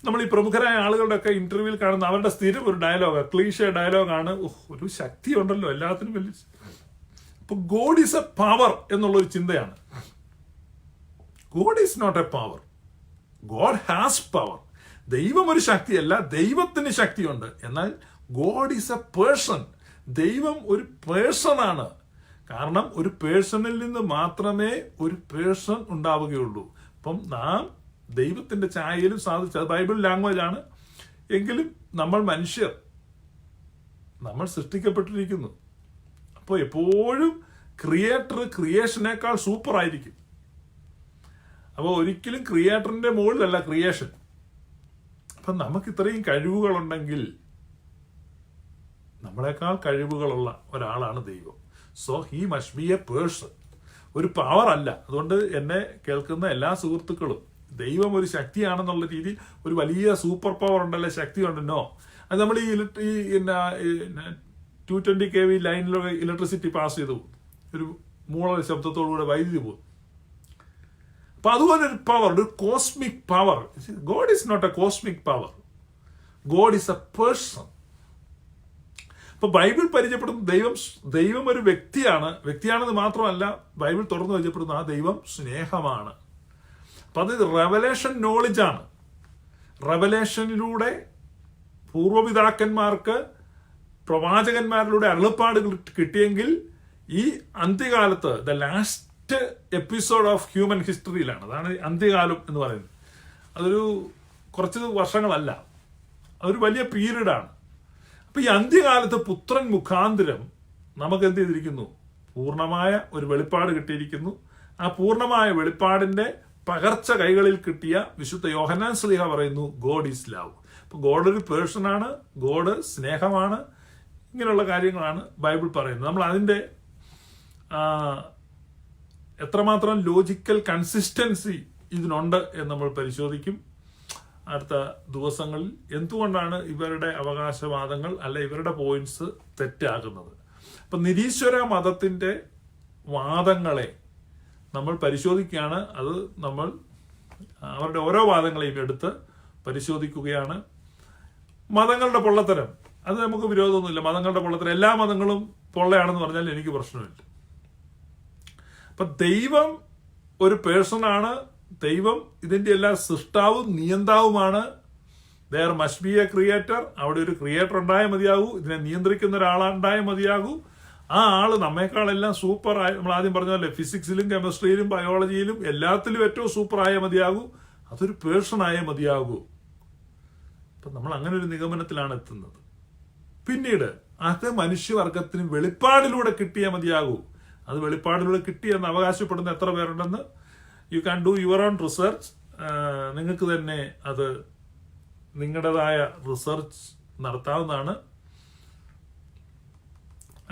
നമ്മൾ ഈ പ്രമുഖരായ ആളുകളുടെ ഒക്കെ ഇന്റർവ്യൂവിൽ കാണുന്ന അവരുടെ സ്ഥിരം ഒരു ഡയലോഗ്, ക്ലീഷേ ഡയലോഗാണ്, ഒരു ശക്തി ഉണ്ടല്ലോ എല്ലാത്തിനും വലിയ. ഇപ്പൊ ഗോഡ് ഈസ് എ പവർ എന്നുള്ളൊരു ചിന്തയാണ്. God is not a power, God has power. ദൈവം ഒരു ശക്തിയല്ല, ദൈവത്തിന് ശക്തിയുണ്ട്. എന്നാൽ ഗോഡ് ഈസ് എ പേഴ്സൺ. ദൈവം ഒരു പേഴ്സണാണ്. കാരണം ഒരു പേഴ്സണിൽ നിന്ന് മാത്രമേ ഒരു പേഴ്സൺ ഉണ്ടാവുകയുള്ളൂ. അപ്പം നാം ദൈവത്തിന്റെ ഛായയിലും സാധിച്ചത് ബൈബിൾ ലാംഗ്വേജ് ആണ്. എങ്കിലും നമ്മൾ മനുഷ്യർ, നമ്മൾ സൃഷ്ടിക്കപ്പെട്ടിരിക്കുന്നു. അപ്പോൾ എപ്പോഴും ക്രിയേറ്റർ ക്രിയേഷനേക്കാൾ സൂപ്പർ ആയിരിക്കും. അപ്പോൾ ഒരിക്കലും ക്രിയേറ്ററിന്റെ മുകളിലല്ല ക്രിയേഷൻ. അപ്പം നമുക്ക് ഇത്രയും കഴിവുകളുണ്ടെങ്കിൽ നമ്മളെക്കാൾ കഴിവുകളുള്ള ഒരാളാണ് ദൈവം. So he must be A person, ഒരു പവർ അല്ല. അതുകൊണ്ട് എന്നെ കേൾക്കുന്ന എല്ലാ സുഹൃത്തുക്കളും ദൈവം ഒരു ശക്തിയാണെന്നുള്ള രീതിയിൽ ഒരു വലിയ സൂപ്പർ പവർ ഉണ്ടല്ലേ, ശക്തി ഉണ്ടെന്നോ. അത് നമ്മൾ ഈ 220 kV ലൈനിലൂടെ ഇലക്ട്രിസിറ്റി പാസ് ചെയ്തു ഒരു മൂള ശബ്ദത്തോടുകൂടെ വൈദ്യുതി പോകും. അപ്പൊ അതുപോലെ ഒരു പവർ, ഒരു cosmic power. God is not a cosmic power, God is a person. അപ്പൊ ബൈബിൾ പരിചയപ്പെടുന്ന ദൈവം ഒരു വ്യക്തിയാണെന്ന് മാത്രമല്ല, ബൈബിൾ തുറന്നു പരിചയപ്പെടുന്ന ആ ദൈവം സ്നേഹമാണ്. അപ്പൊ അത് റെവലേഷൻ നോളജാണ്. റെവലേഷനിലൂടെ പൂർവ്വപിതാക്കന്മാർക്ക് പ്രവാചകന്മാരിലൂടെ അരുളപ്പാട് കിട്ടിയെങ്കിൽ ഈ അന്ത്യകാലത്ത് the last episode of human ഹിസ്റ്ററിയിലാണ്. അതാണ് അന്ത്യകാലം എന്ന് പറയുന്നത്. അതൊരു കുറച്ച് വർഷങ്ങളല്ല, അതൊരു വലിയ പീരീഡാണ്. അപ്പൊ ഈ അന്ത്യകാലത്ത് പുത്രൻ മുഖാന്തരം നമുക്ക് എന്ത് ചെയ്തിരിക്കുന്നു? പൂർണ്ണമായ ഒരു വെളിപ്പാട് കിട്ടിയിരിക്കുന്നു. ആ പൂർണ്ണമായ വെളിപ്പാടിന്റെ പകർച്ച കൈകളിൽ കിട്ടിയ വിശുദ്ധ യോഹന്നാൻ ശ്ലീഹ പറയുന്നു, ഗോഡ് ഈസ് ലവ്. അപ്പൊ ഗോഡ് ഒരു പേഴ്സണാണ്, ഗോഡ് സ്നേഹമാണ്. ഇങ്ങനെയുള്ള കാര്യങ്ങളാണ് ബൈബിൾ പറയുന്നത്. നമ്മൾ അതിന്റെ എത്രമാത്രം ലോജിക്കൽ കൺസിസ്റ്റൻസി ഇതിനുണ്ട് എന്ന് നമ്മൾ പരിശോധിക്കും അടുത്ത ദിവസങ്ങളിൽ. എന്തുകൊണ്ടാണ് ഇവരുടെ അവകാശവാദങ്ങൾ അല്ലെ ഇവരുടെ പോയിന്റ്സ് തെറ്റാകുന്നത്? അപ്പൊ നിരീശ്വര മതത്തിന്റെ വാദങ്ങളെ നമ്മൾ പരിശോധിക്കുകയാണ്. അത് നമ്മൾ അവരുടെ ഓരോ വാദങ്ങളെയും എടുത്ത് പരിശോധിക്കുകയാണ്. മതങ്ങളുടെ പൊള്ളത്തരം, അത് നമുക്ക് വിരോധമൊന്നുമില്ല. മതങ്ങളുടെ പൊള്ളത്തരം, എല്ലാ മതങ്ങളും പൊള്ളയാണെന്ന് പറഞ്ഞാൽ എനിക്ക് പ്രശ്നമില്ല. അപ്പൊ ദൈവം ഒരു പേഴ്സണാണ്. ദൈവം ഇതിന്റെ എല്ലാ സൃഷ്ടാവും നിയന്താവുമാണ്. There must be a creator. അവിടെ ഒരു ക്രിയേറ്റർ ഉണ്ടായാൽ മതിയാകൂ. ഇതിനെ നിയന്ത്രിക്കുന്ന ഒരാളുണ്ടായാൽ മതിയാകൂ. ആ ആള് നമ്മേക്കാളെല്ലാം സൂപ്പറായ, നമ്മൾ ആദ്യം പറഞ്ഞല്ലേ, ഫിസിക്സിലും കെമിസ്ട്രിയിലും ബയോളജിയിലും എല്ലാത്തിലും ഏറ്റവും സൂപ്പറായ മതിയാകൂ. അതൊരു പേഴ്സണായ മതിയാകൂ. അപ്പൊ നമ്മൾ അങ്ങനെ ഒരു നിഗമനത്തിലാണ് എത്തുന്നത്. പിന്നീട് അത് മനുഷ്യവർഗത്തിന് വെളിപ്പാടിലൂടെ കിട്ടിയാൽ മതിയാകൂ. അത് വെളിപ്പാടിലൂടെ കിട്ടിയെന്ന് അവകാശപ്പെടുന്ന എത്ര പേരുണ്ടെന്ന് you can do your own research. നിങ്ങൾക്ക് തന്നെ അത് നിങ്ങളുടേതായ റിസർച്ച് നടത്താവുന്നതാണ്.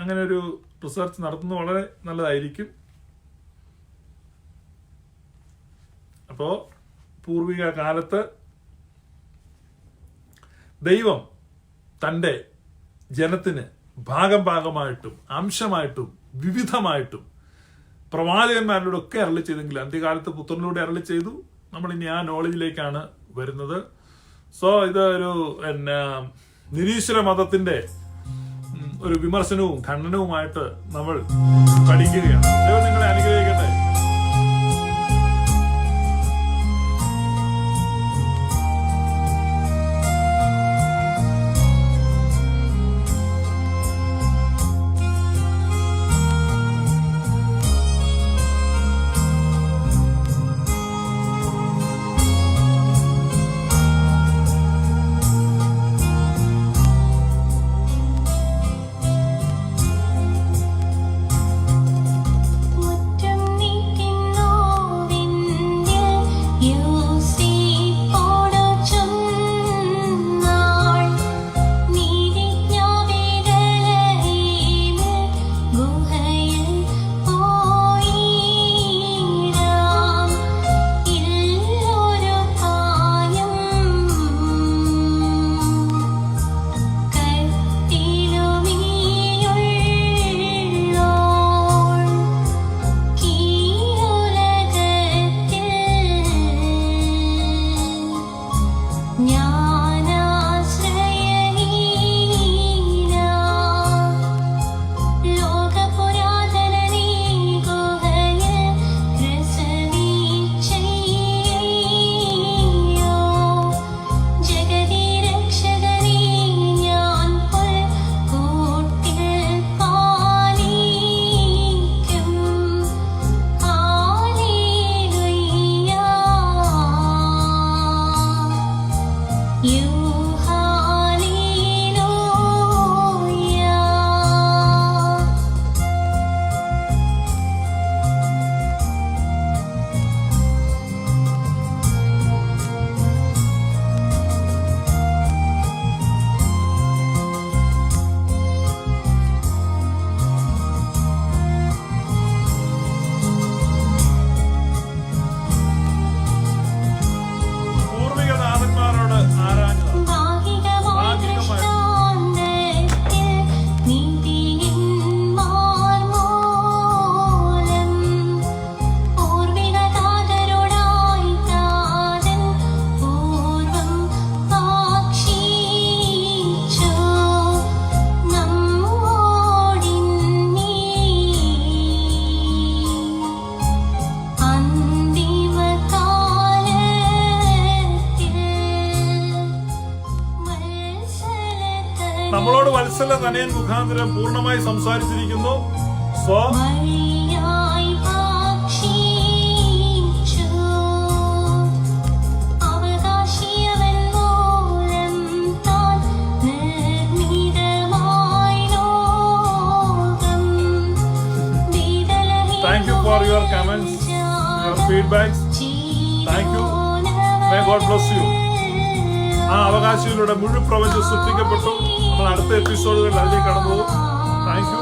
അങ്ങനെ ഒരു റിസർച്ച് നടത്തുന്നത് വളരെ നല്ലതായിരിക്കും. അപ്പോ പൂർവിക കാലത്ത് ദൈവം തൻ്റെ ജനത്തിന് ഭാഗം ഭാഗമായിട്ടും അംശമായിട്ടും വിവിധമായിട്ടും പ്രവാചകന്മാരിലൂടെ ഒക്കെ അരുളി ചെയ്തെങ്കിൽ അന്ത്യകാലത്ത് പുത്രനിലൂടെ അരുളി ചെയ്തു. നമ്മൾ ഇനി ആ നോളജിലേക്കാണ് വരുന്നത്. സോ ഇത് ഒരു നിരീശ്വര മതത്തിന്റെ ഒരു വിമർശനവും ഖണ്ഡനവുമായിട്ട് നമ്മൾ പഠിക്കുകയാണ്. ദൈവം നിങ്ങളെ അനുഗ്രഹിക്കട്ടെ. മുറ്റം വാത്സല തനയൻ മുഖാന്തരം പൂർണ്ണമായി സംസാരിച്ചിരിക്കുന്നു. So thank you for your comments, your feedbacks. Thank you. May God bless you. ആ അവകാശിയിലൂടെ മുഴുവൻ പ്രപഞ്ചം സൃഷ്ടിക്കപ്പെട്ടു. നമ്മൾ അടുത്ത എപ്പിസോഡുകളിൽ അതിലേക്ക് കടന്നു പോകും. Thank you.